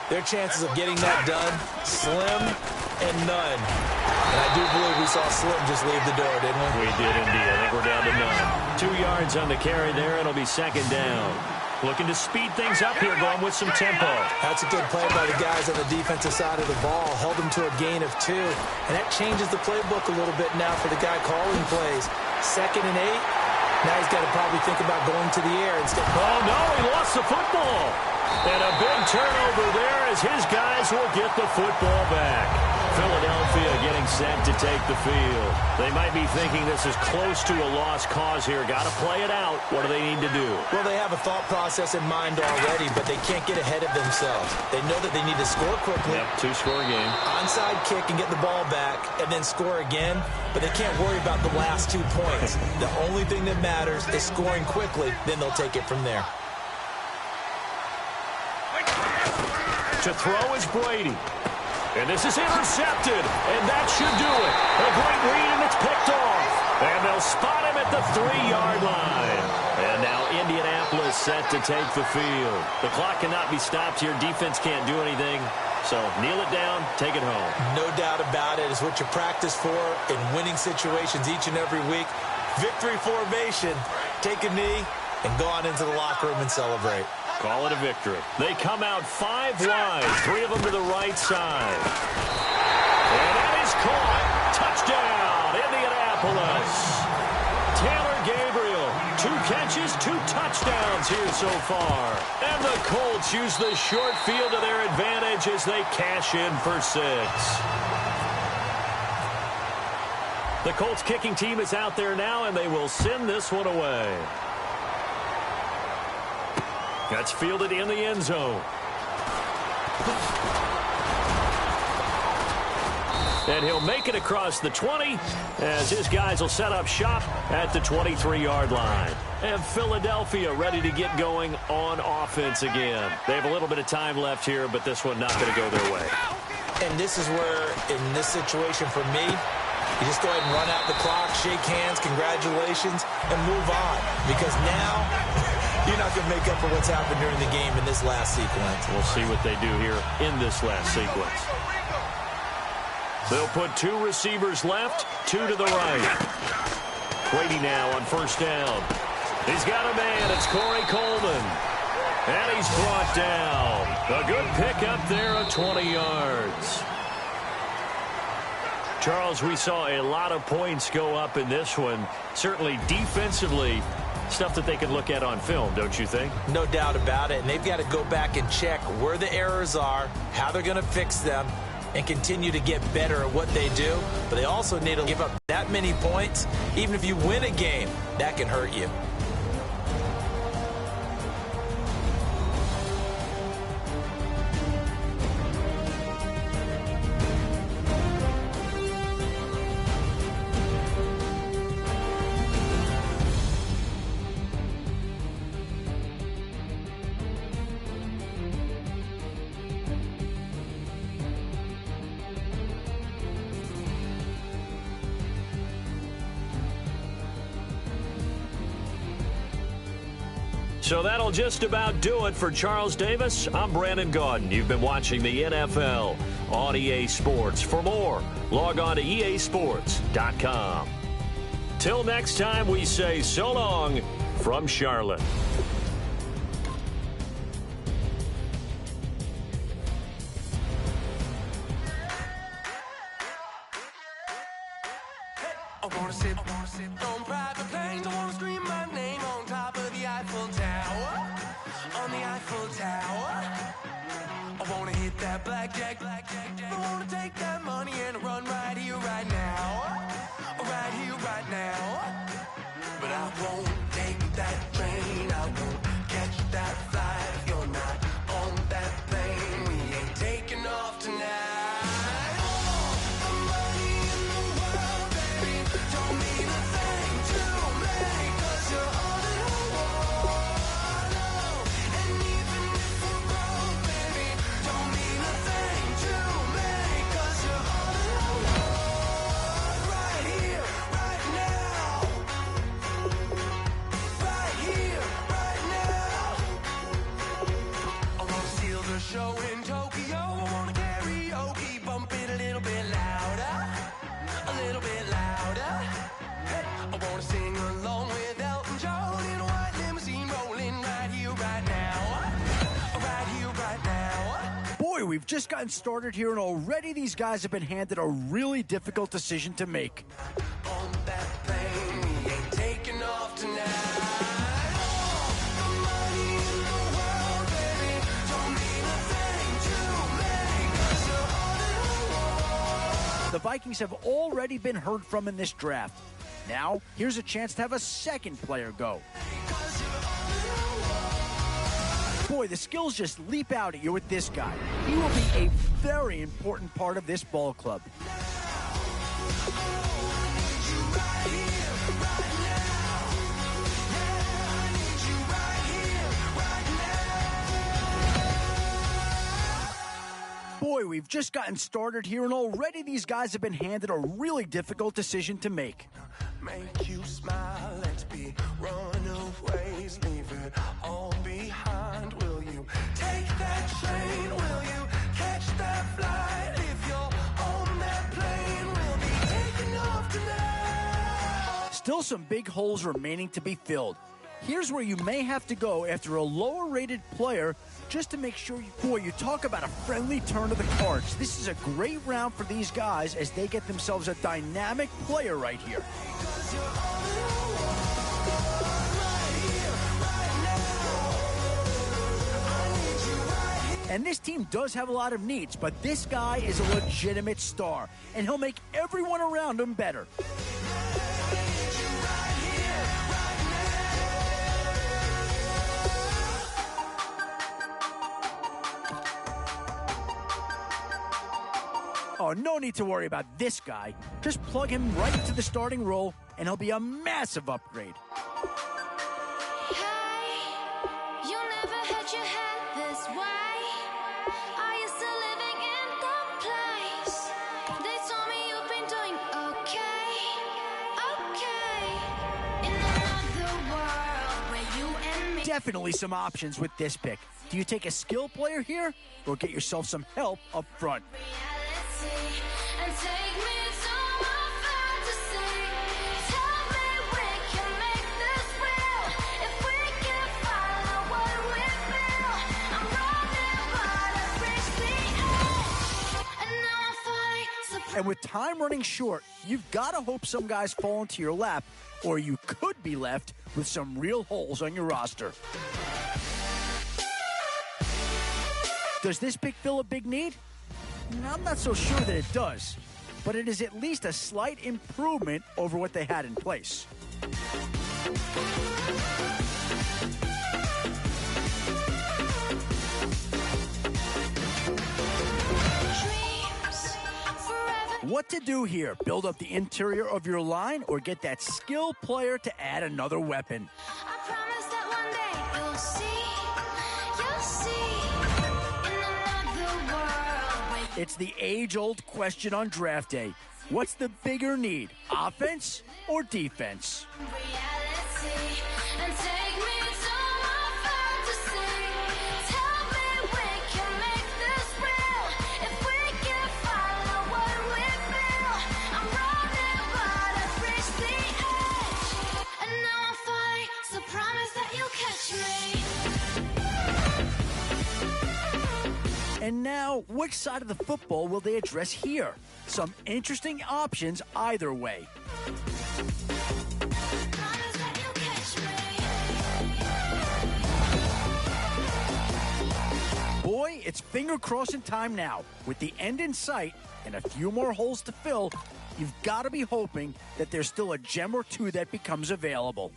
their chances of getting that done, slim and none. And I do believe we saw Slim just leave the door, didn't we? We did indeed. I think we're down to none. 2 yards on the carry there. It'll be second down. Looking to speed things up here, going with some tempo. That's a good play by the guys on the defensive side of the ball. Held them to a gain of 2. And that changes the playbook a little bit now for the guy calling plays. 2nd and 8. Now he's got to probably think about going to the air instead. Oh, no, he lost the football. And a big turnover there as his guys will get the football back. Philadelphia getting set to take the field. They might be thinking this is close to a lost cause here. Got to play it out. What do they need to do? Well, they have a thought process in mind already, but they can't get ahead of themselves. They know that they need to score quickly. Yep, 2-score game. Onside kick and get the ball back and then score again, but they can't worry about the last 2 points. The only thing that matters is scoring quickly, then they'll take it from there. To throw is Brady. And this is intercepted, and that should do it. A great read, and it's picked off. And they'll spot him at the 3-yard line. And now Indianapolis set to take the field. The clock cannot be stopped here. Defense can't do anything. So kneel it down, take it home. No doubt about it. It's what you practice for in winning situations each and every week. Victory formation. Take a knee and go on into the locker room and celebrate. Call it a victory. They come out 5 wide, 3 of them to the right side. And that is caught. Touchdown, Indianapolis. Taylor Gabriel, 2 catches, 2 touchdowns here so far. And the Colts use the short field to their advantage as they cash in for 6. The Colts kicking team is out there now, and they will send this one away. That's fielded in the end zone. And he'll make it across the 20 as his guys will set up shop at the 23-yard line. And Philadelphia ready to get going on offense again. They have a little bit of time left here, but this one not going to go their way. And this is where, in this situation for me, you just go ahead and run out the clock, shake hands, congratulations, and move on. Because now you're not going to make up for what's happened during the game in this last sequence. We'll see what they do here in this last sequence. They'll put 2 receivers left, 2 to the right. Brady now on first down. He's got a man. It's Corey Coleman. And he's brought down. A good pickup there of 20 yards. Charles, we saw a lot of points go up in this one. Certainly defensively, stuff that they can look at on film, don't you think? No doubt about it. And they've got to go back and check where the errors are, how they're going to fix them, and continue to get better at what they do. But they also need to give up that many points. Even if you win a game, that can hurt you. So that'll just about do it for Charles Davis. I'm Brandon Gaudin. You've been watching the NFL on EA Sports. For more, log on to easports.com. Till next time, we say so long from Charlotte. I wanna sit on private planes. I wanna scream my name on top of the Eiffel Tower. On the Eiffel Tower. I wanna hit that blackjack. I wanna take that money and run right here, right now. Right here, right now. But I won't take that train. I won't catch that flight if you're not on that plane. We ain't taking off tonight. Show in Tokyo, I wanna karaoke, bump it a little bit louder, Hey, I wanna sing along with Elton John in a white limousine rolling right here, right now, right here, right now. Boy, we've just gotten started here, and already these guys have been handed a really difficult decision to make. On that plane, we ain't taking off tonight. The Vikings have already been heard from in this draft. Now, here's a chance to have a second player go. Boy, the skills just leap out at you with this guy. He will be a very important part of this ball club. Boy, we've just gotten started here, and already these guys have been handed a really difficult decision to make. Make you smile, let's be runaways, leave it all behind. Will you take that train? Will you catch that flight? If you're on that plane, we'll be taking off tonight. Still some big holes remaining to be filled. Here's where you may have to go after a lower-rated player just to make sure you talk about a friendly turn of the cards. This is a great round for these guys as they get themselves a dynamic player right here. And this team does have a lot of needs, but this guy is a legitimate star, and he'll make everyone around him better. Oh, no need to worry about this guy. Just plug him right into the starting role, and he'll be a massive upgrade. Hey, you never had your head this way. Are you still living in that place? They told me you've been doing okay, okay. In another world where you and me. Definitely some options with this pick. Do you take a skill player here, or get yourself some help up front? And take me to my fantasy. Tell me we can make this real. If we can follow what we feel. I'm running, but I've reached the edge. And now I'm falling. And with time running short, you've got to hope some guys fall into your lap, or you could be left with some real holes on your roster. Does this pick fill a big need? I'm not so sure that it does, but it is at least a slight improvement over what they had in place. What to do here? Build up the interior of your line or get that skill player to add another weapon? I promise that one day you'll see in another world where It's the age-old question on draft day. What's the bigger need, offense or defense? reality and take me to my And now, which side of the football will they address here? Some interesting options either way. Boy, it's finger-crossing time now. With the end in sight and a few more holes to fill, you've got to be hoping that there's still a gem or two that becomes available.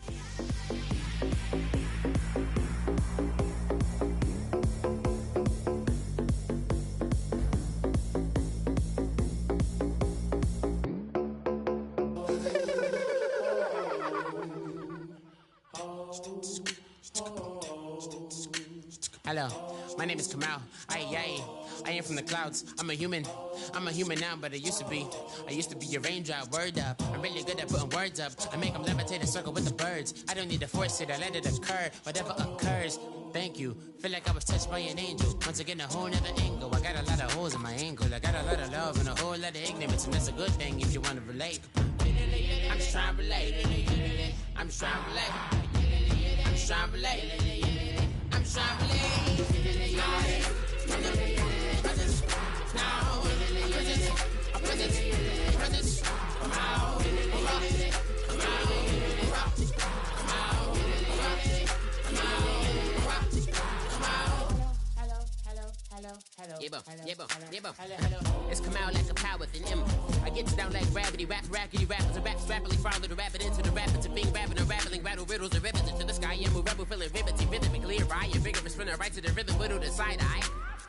Hello, my name is Kamal. I am from the clouds. I'm a human now, but I used to be a raindrop. Word up, I'm really good at putting words up. I make them levitate and circle with the birds. I don't need to force it, I let it occur. Whatever occurs, thank you. Feel like I was touched by an angel. Once again, a whole nother angle. I got a lot of holes in my ankle. I got a lot of love and a whole lot of ignorance, and that's a good thing if you want to relate. I'm just trying to relate. I'm just trying to relate. I'm just trying to relate. I'm just trying to relate. It's come out like a power within him. I get down like gravity, rackety rappers and raps rapidly follow the rapid into the rapids of being rapping and rattling, rattle riddles and rivets into the sky. I'm a rebel feeling rhythmically right and vigorous, spinning right to the rhythm, widow to side eye.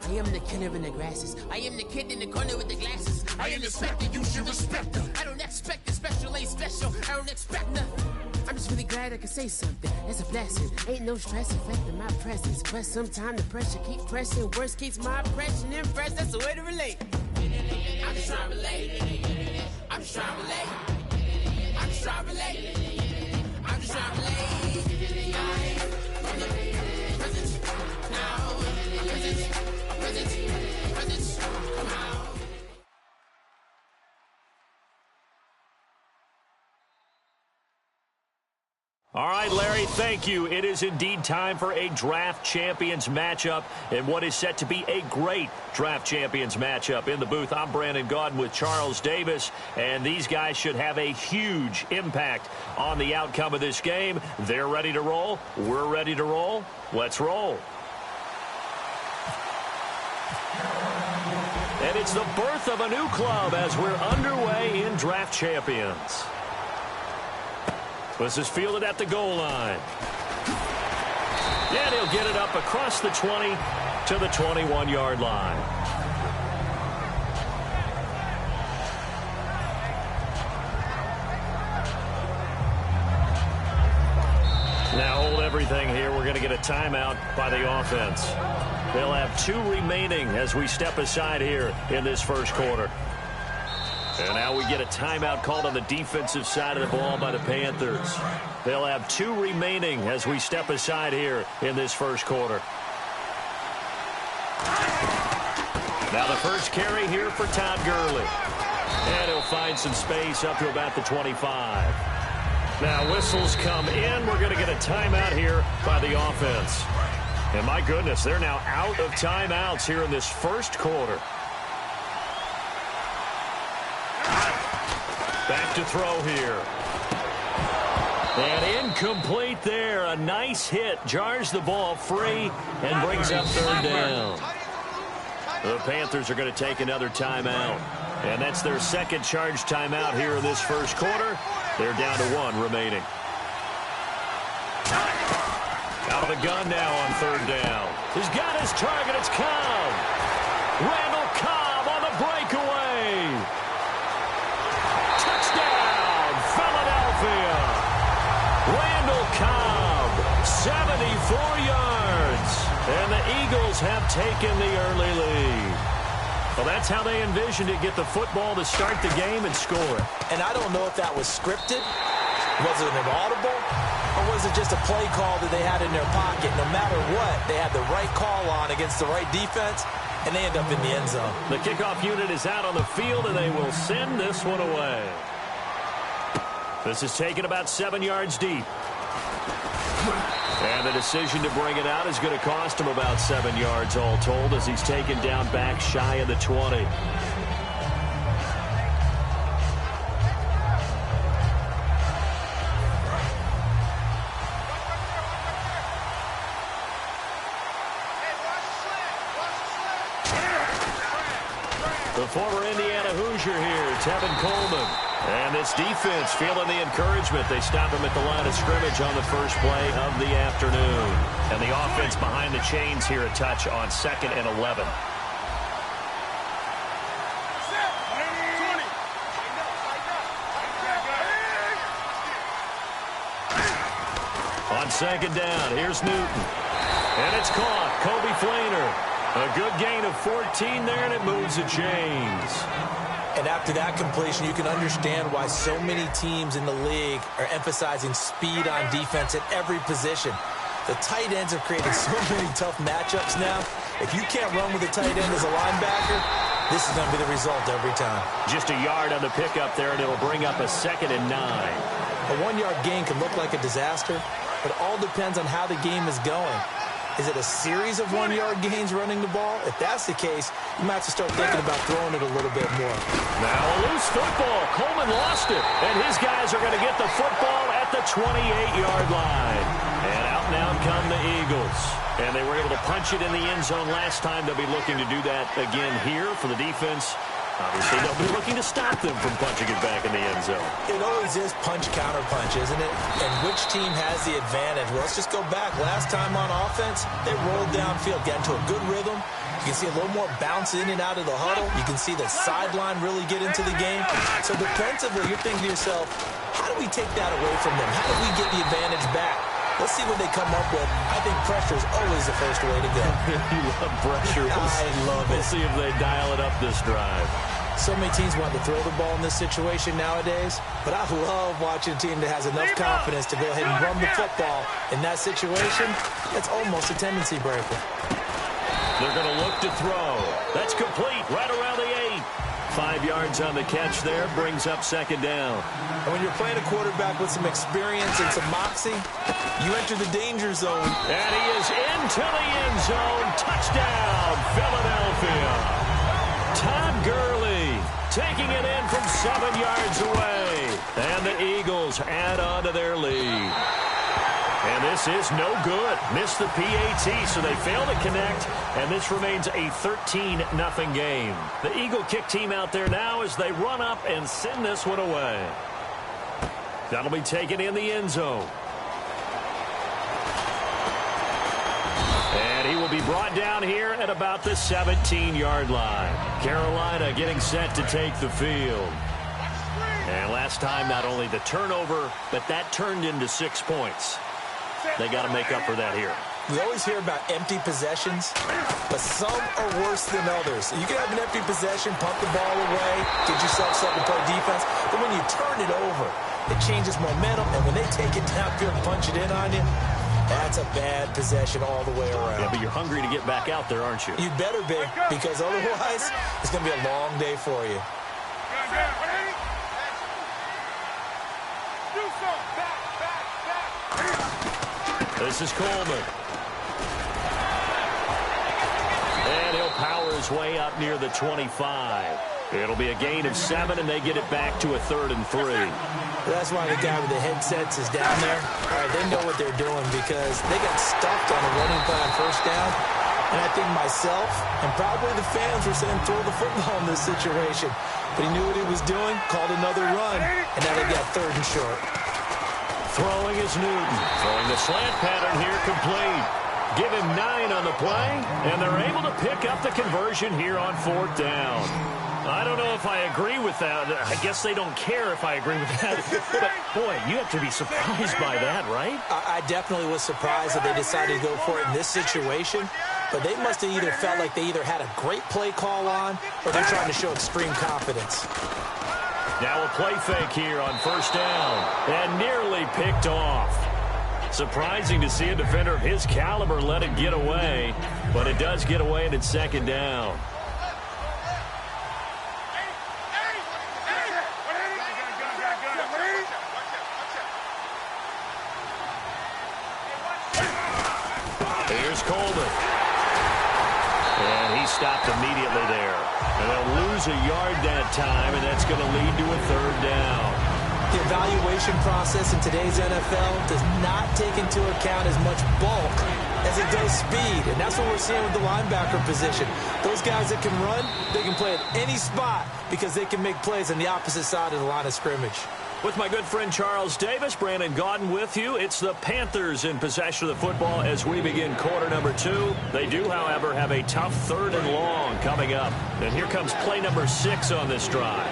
I am the killer in the grasses. I am the kid in the corner with the glasses. I am the specter, you should respect them. I don't expect the special, ain't special. I don't expect nothing. I'm just really glad I can say something. It's a blessing. Ain't no stress affecting my presence. But sometimes the pressure keep pressing. Worst keeps my impression impressed. That's the way to relate. I'm just trying to relate. I'm just trying to relate. I'm just trying to relate. I'm just trying to relate. All right, Larry, thank you. It is indeed time for a Draft Champions matchup and what is set to be a great Draft Champions matchup. In the booth, I'm Brandon Gaudin with Charles Davis, and these guys should have a huge impact on the outcome of this game. They're ready to roll. We're ready to roll. Let's roll. And it's the birth of a new club as we're underway in Draft Champions. This is fielded at the goal line. And he'll get it up across the 20 to the 21-yard line. Now hold everything here. We're going to get a timeout by the offense. They'll have 2 remaining as we step aside here in this first quarter. And now we get a timeout called on the defensive side of the ball by the Panthers. They'll have 2 remaining as we step aside here in this first quarter. Now the first carry here for Todd Gurley. And he'll find some space up to about the 25. Now whistles come in. We're going to get a timeout here by the offense. And my goodness, they're now out of timeouts here in this first quarter. Back to throw here. And incomplete there. A nice hit. Jars the ball free and brings up third down. The Panthers are going to take another timeout. And that's their second charge timeout here in this first quarter. They're down to 1 remaining. Out of the gun now on third down. He's got his target. It's Cobb. Randall Cobb on the breakaway. Touchdown, Philadelphia. Randall Cobb, 74 yards. And the Eagles have taken the early lead. Well, that's how they envisioned it, get the football to start the game and score it. And I don't know if that was scripted. Was it an audible? Or was it just a play call that they had in their pocket? No matter what, they had the right call on against the right defense, and they end up in the end zone. The kickoff unit is out on the field, and they will send this one away. This is taken about 7 yards deep. And the decision to bring it out is going to cost him about 7 yards all told as he's taken down back shy of the 20. The former Indiana Hoosier here, Tevin Coleman. And this defense feeling the encouragement. They stop him at the line of scrimmage on the first play of the afternoon. And the offense behind the chains here a touch on 2nd and 11. On 2nd down, here's Newton. And it's caught. Kobe Flainer. A good gain of 14 there, and it moves the chains. And after that completion, you can understand why so many teams in the league are emphasizing speed on defense at every position. The tight ends have created so many tough matchups now. If you can't run with a tight end as a linebacker, this is going to be the result every time. Just a yard on the pickup there, and it'll bring up a 2nd and 9. A 1-yard gain can look like a disaster, but it all depends on how the game is going. Is it a series of 1-yard gains running the ball? If that's the case, you might have to start thinking about throwing it a little bit more. Now a loose football. Coleman lost it. And his guys are going to get the football at the 28-yard line. And out now come the Eagles. And they were able to punch it in the end zone last time. They'll be looking to do that again here for the defense. Obviously, they'll be looking to stop them from punching it back in the end zone. It always is punch-counter-punch, isn't it? And which team has the advantage? Well, let's just go back. Last time on offense, they rolled downfield, got into a good rhythm. You can see a little more bounce in and out of the huddle. You can see the sideline really get into the game. So defensively, you're thinking to yourself, how do we take that away from them? How do we get the advantage back? Let's see what they come up with. I think pressure is always the first way to go. You love pressure. I love it. We'll see if they dial it up this drive. So many teams want to throw the ball in this situation nowadays, but I love watching a team that has enough confidence to go ahead and run the football in that situation. That's almost a tendency breaker. They're going to look to throw. That's complete right around the 8. 5 yards on the catch there, brings up 2nd down. And when you're playing a quarterback with some experience and some moxie, you enter the danger zone. And he is into the end zone. Touchdown, Philadelphia. Todd Gurley taking it in from 7 yards away. And the Eagles add on to their lead. And this is no good. Missed the PAT, so they fail to connect. And this remains a 13-0 game. The Eagle kick team out there now as they run up and send this one away. That'll be taken in the end zone. And he will be brought down here at about the 17-yard line. Carolina getting set to take the field. And last time, not only the turnover, but that turned into 6 points. They got to make up for that here. We always hear about empty possessions, but some are worse than others. You can have an empty possession, pump the ball away, get yourself set to play defense, but when you turn it over, it changes momentum, and when they take it downfield and punch it in on you, that's a bad possession all the way around. Yeah, but you're hungry to get back out there, aren't you? You better be, because otherwise, it's going to be a long day for you. This is Coleman. And he'll power his way up near the 25. It'll be a gain of 7, and they get it back to a 3rd and 3. That's why the guy with the headsets is down there. All right, they know what they're doing because they got stuffed on a running play on 1st down. And I think myself and probably the fans were saying throw the football in this situation. But he knew what he was doing, called another run, and now they got 3rd and short. Throwing is Newton. Throwing the slant pattern here complete. Give him 9 on the play, and they're able to pick up the conversion here on 4th down. I don't know if I agree with that. I guess they don't care if I agree with that. But, boy, you have to be surprised by that, right? I definitely was surprised that they decided to go for it in this situation. But they must have either felt like they either had a great play call on or they're trying to show extreme confidence. Now a play fake here on 1st down, and nearly picked off. Surprising to see a defender of his caliber let it get away, but it does get away and it's 2nd down. Here's Coleman. And he stopped immediately there. And they'll lose a yard that time, and that's going to lead to a third down. The evaluation process in today's NFL does not take into account as much bulk as it does speed. And that's what we're seeing with the linebacker position. Those guys that can run, they can play at any spot because they can make plays on the opposite side of the line of scrimmage. With my good friend Charles Davis, Brandon Gaudin with you. It's the Panthers in possession of the football as we begin quarter number 2. They do, however, have a tough 3rd and long coming up. And here comes play number 6 on this drive.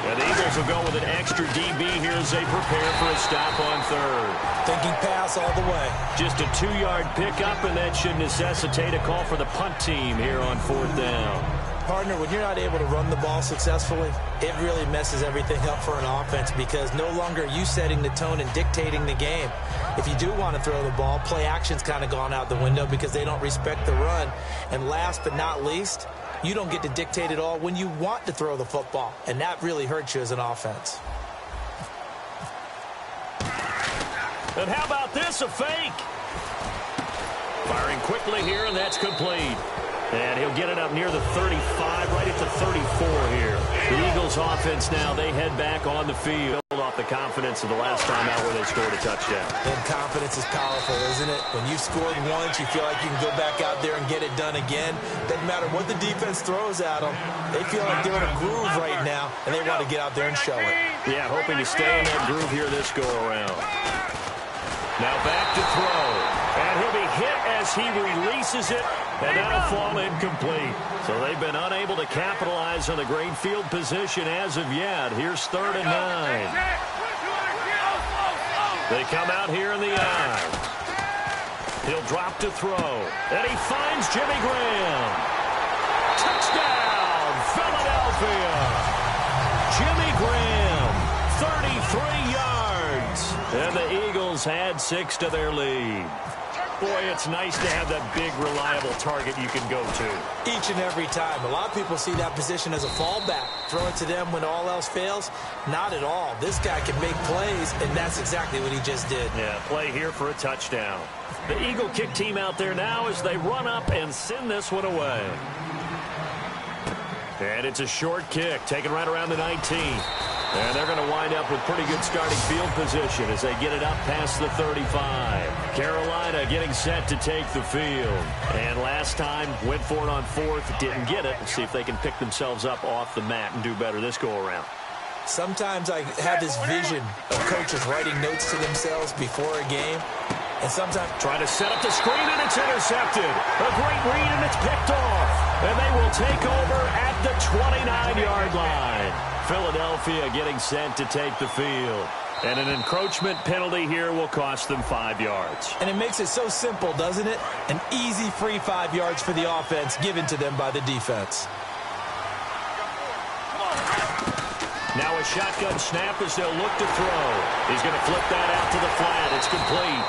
And the Eagles will go with an extra DB here as they prepare for a stop on 3rd. Thinking pass all the way. Just a 2-yard pickup, and that should necessitate a call for the punt team here on 4th down. Partner, when you're not able to run the ball successfully, it really messes everything up for an offense because no longer are you setting the tone and dictating the game. If you do want to throw the ball, play action's kind of gone out the window because they don't respect the run. And last but not least, you don't get to dictate it all when you want to throw the football, and that really hurts you as an offense. And how about this, a fake? Firing quickly here, and that's complete. And he'll get it up near the 35, right at the 34 here. The Eagles offense now, they head back on the field off the confidence of the last time out where they scored a touchdown. And confidence is powerful, isn't it? When you've scored once, you feel like you can go back out there and get it done again. Doesn't matter what the defense throws at them. They feel like they're in a groove right now, and they want to get out there and show it. Yeah, hoping to stay in that groove here this go-around. Now back to throw. And he'll be hit as he releases it. And that'll fall incomplete. So they've been unable to capitalize on the great field position as of yet. Here's 3rd and 9. They come out here in the I. He'll drop to throw. And he finds Jimmy Graham. Touchdown, Philadelphia. Jimmy Graham, 33 yards. And the Eagles add 6 to their lead. Boy, it's nice to have that big, reliable target you can go to. Each and every time. A lot of people see that position as a fallback. Throw it to them when all else fails. Not at all. This guy can make plays, and that's exactly what he just did. Yeah, play here for a touchdown. The Eagle kick team out there now as they run up and send this one away. And it's a short kick, taken right around the 19. And they're going to wind up with pretty good starting field position as they get it up past the 35. Carolina getting set to take the field. And last time, went for it on 4th, didn't get it. Let's see if they can pick themselves up off the mat and do better this go-around. Sometimes I have this vision of coaches writing notes to themselves before a game. And sometimes trying to set up the screen, and it's intercepted. A great read, and it's picked off. And they will take over at the 29-yard line. Philadelphia getting set to take the field. And an encroachment penalty here will cost them 5 yards. And it makes it so simple, doesn't it? An easy free 5 yards for the offense given to them by the defense. Now a shotgun snap as they'll look to throw. He's going to flip that out to the flat. It's complete.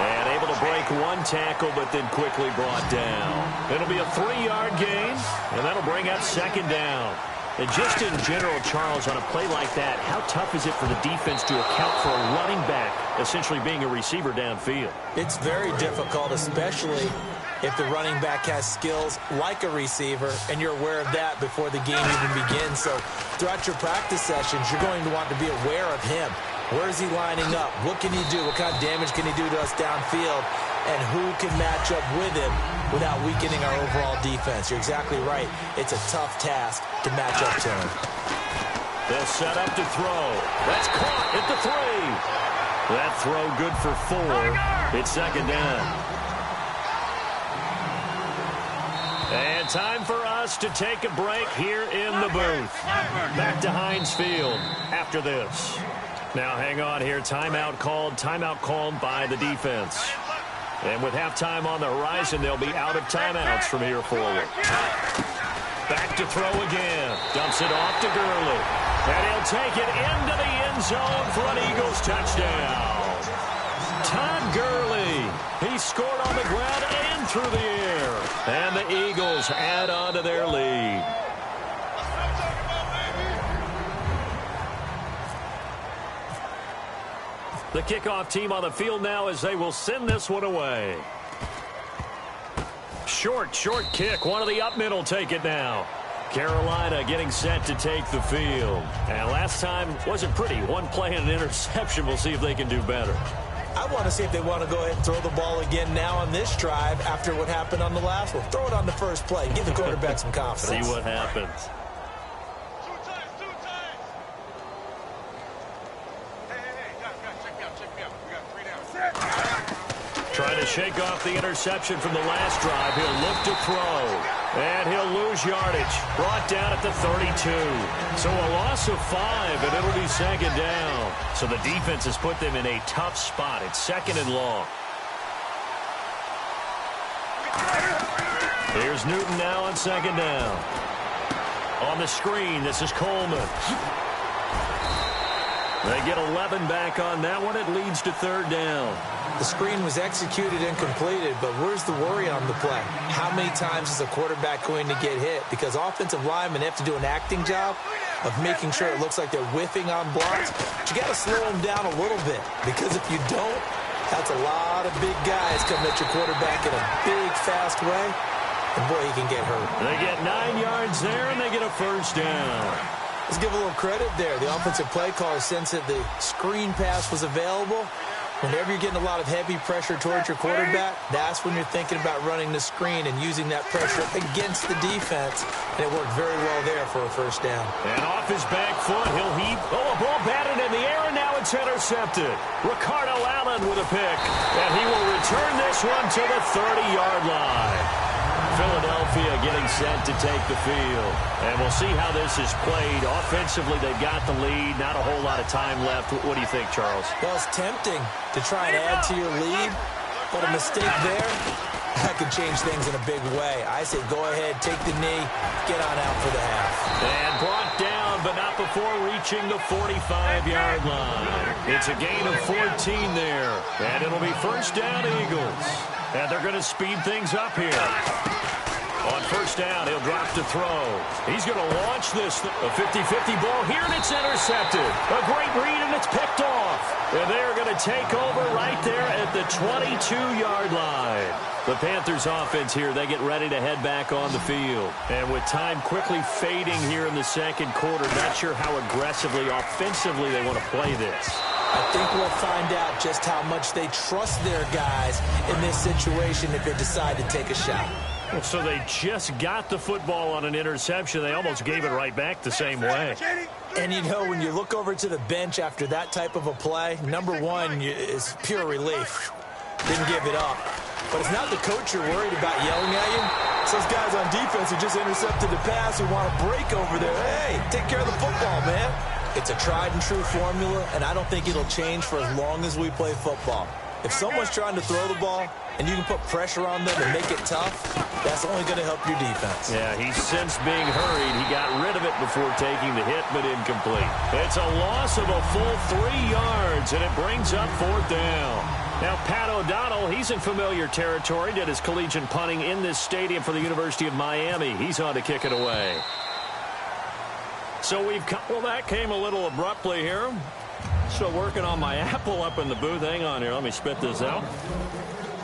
And able to break one tackle, but then quickly brought down. It'll be a 3-yard gain, and that'll bring up 2nd down. And just in general, Charles, on a play like that, how tough is it for the defense to account for a running back essentially being a receiver downfield? It's very difficult, especially if the running back has skills like a receiver, and you're aware of that before the game even begins. So throughout your practice sessions, you're going to want to be aware of him. Where is he lining up? What can he do? What kind of damage can he do to us downfield? And who can match up with him without weakening our overall defense? You're exactly right. It's a tough task to match up to him. They'll set up to throw. That's caught at the 3. That throw good for 4. It's 2nd down. And time for us to take a break here in the booth. Back to Heinz Field after this. Now hang on here. Timeout called by the defense. And with halftime on the horizon, they'll be out of timeouts from here forward. Back to throw again. Dumps it off to Gurley. And he'll take it into the end zone for an Eagles touchdown. Todd Gurley. He scored on the ground and through the air. And the Eagles add on to their lead. The kickoff team on the field now as they will send this one away. Short kick. One of the up men will take it now. Carolina getting set to take the field. And last time wasn't pretty. One play and an interception. We'll see if they can do better. I want to see if they want to go ahead and throw the ball again now on this drive after what happened on the last one. Throw it on the first play. Give the quarterback some confidence. See what happens. Trying to shake off the interception from the last drive. He'll look to throw. And he'll lose yardage. Brought down at the 32. So a loss of 5, and it'll be second down. So the defense has put them in a tough spot. It's second and long. Here's Newton now on second down. On the screen, this is Coleman. They get 11 back on that one. It leads to third down. The screen was executed and completed, but where's the worry on the play? How many times is a quarterback going to get hit? Because offensive linemen have to do an acting job of making sure it looks like they're whiffing on blocks. But you got to slow them down a little bit, because if you don't, that's a lot of big guys coming at your quarterback in a big, fast way. And boy, he can get hurt. They get 9 yards there, and they get a first down. Let's give a little credit there. The offensive play caller sensed that the screen pass was available. Whenever you're getting a lot of heavy pressure towards your quarterback, that's when you're thinking about running the screen and using that pressure against the defense. And it worked very well there for a first down. And off his back foot, he'll heave. Oh, a ball batted in the air, and now it's intercepted. Ricardo Allen with a pick. And he will return this one to the 30-yard line. Philadelphia getting set to take the field. And we'll see how this is played. Offensively, they've got the lead. Not a whole lot of time left. What do you think, Charles? Well, it's tempting to try and add to your lead, but a mistake there, that could change things in a big way. I say go ahead, take the knee, get on out for the half. And brought down, but not before reaching the 45-yard line. It's a gain of 14 there. And it'll be first down, Eagles. And they're going to speed things up here. On first down, he'll drop to throw. He's going to launch this. A 50-50 ball here, and it's intercepted. A great read, and it's picked off. And they're going to take over right there at the 22-yard line. The Panthers offense here, they get ready to head back on the field. And with time quickly fading here in the second quarter, not sure how aggressively, offensively they want to play this. I think we'll find out just how much they trust their guys in this situation if they decide to take a shot. So they just got the football on an interception. They almost gave it right back the same way. And, you know, when you look over to the bench after that type of a play, number one is pure relief. Didn't give it up. But it's not the coach you're worried about yelling at you. It's those guys on defense who just intercepted the pass who want to break over there. Hey, take care of the football, man. It's a tried-and-true formula, and I don't think it'll change for as long as we play football. If someone's trying to throw the ball and you can put pressure on them and make it tough, that's only going to help your defense. Yeah, he's since being hurried. He got rid of it before taking the hit, but incomplete. It's a loss of a full 3 yards, and it brings up fourth down. Now, Pat O'Donnell, he's in familiar territory. Did his collegiate punting in this stadium for the University of Miami. He's on to kick it away. So well, that came a little abruptly here. Still working on my apple up in the booth. Hang on here. Let me spit this out.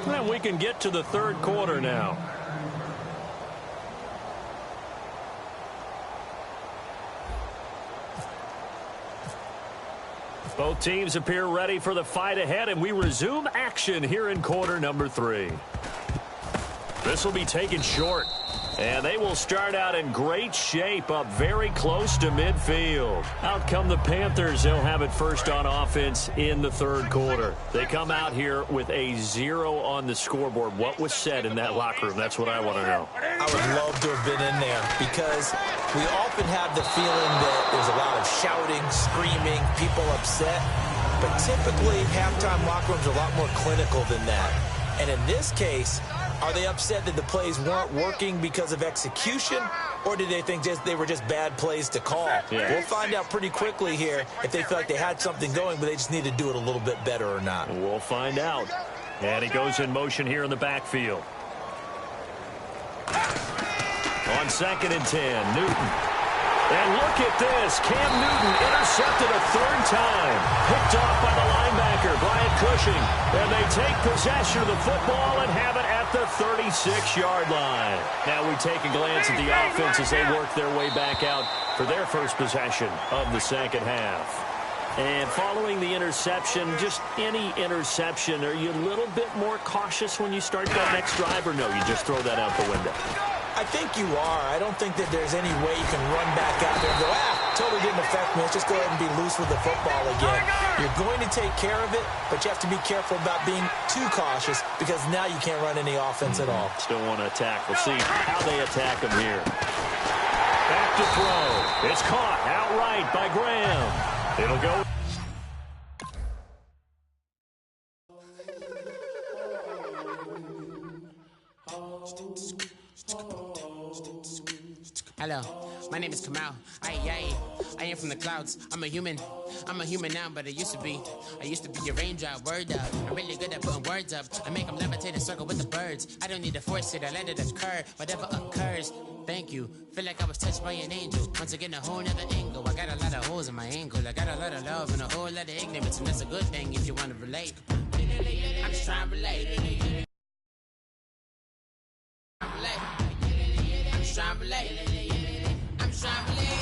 And we can get to the third quarter now. Both teams appear ready for the fight ahead, and we resume action here in quarter number 3. This will be taken short. And they will start out in great shape, up very close to midfield. Out come the Panthers. They'll have it first on offense in the third quarter. They come out here with a 0 on the scoreboard. What was said in that locker room? That's what I want to know. I would love to have been in there because we often have the feeling that there's a lot of shouting, screaming, people upset. But typically, halftime locker rooms are a lot more clinical than that. And in this case, are they upset that the plays weren't working because of execution, or did they think they were just bad plays to call? Yeah. We'll find out pretty quickly here if they feel like they had something going, but they just need to do it a little bit better or not. We'll find out. And he goes in motion here in the backfield. On 2nd and 10, Newton. And look at this. Cam Newton intercepted a third time. Picked off by the linebacker, Brian Cushing. And they take possession of the football and have it at the 36-yard line. Now we take a glance at the offense as they work their way back out for their first possession of the second half. And following the interception, just any interception, are you a little bit more cautious when you start that next drive, or no, you just throw that out the window? I think you are. I don't think that there's any way you can run back out there and go, totally didn't affect me. Let's just go ahead and be loose with the football again. You're going to take care of it, but you have to be careful about being too cautious because now you can't run any offense at all. Still want to attack. We'll see how they attack him here. Back to throw. It's caught outright by Graham. It'll go. Hello, my name is Kamal. I am from the clouds. I'm a human now, but I used to be a raindrop, word up. I'm really good at putting words up. I make them levitate and circle with the birds. I don't need to force it, I let it occur. Whatever occurs, thank you. Feel like I was touched by an angel. Once again, a whole nother angle. I got a lot of holes in my angle. I got a lot of love and a whole lot of ignorance, and that's a good thing if you want to relate. I'm just trying to relate. I'm just trying to relate. I'm just trying to relate.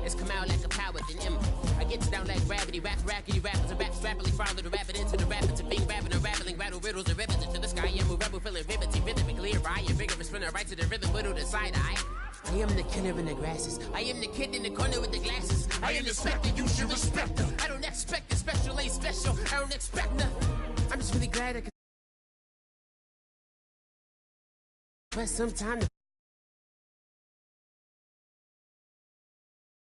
It's come out like a power than M. I get down like gravity, rackety rappers and raps rapidly follow the rapid into the rapids and being rapping and rattling, rattle riddles and rivets into the sky. I'm a rebel feeling rhythmically right, and vigorous spinner right to the rhythm, widow to side eye. I am the killer in the grasses. I am the kid in the corner with the glasses. I am the specter, you should respect them. I don't expect the special, ain't special. I don't expect nothing. I'm just really glad I could spend some time to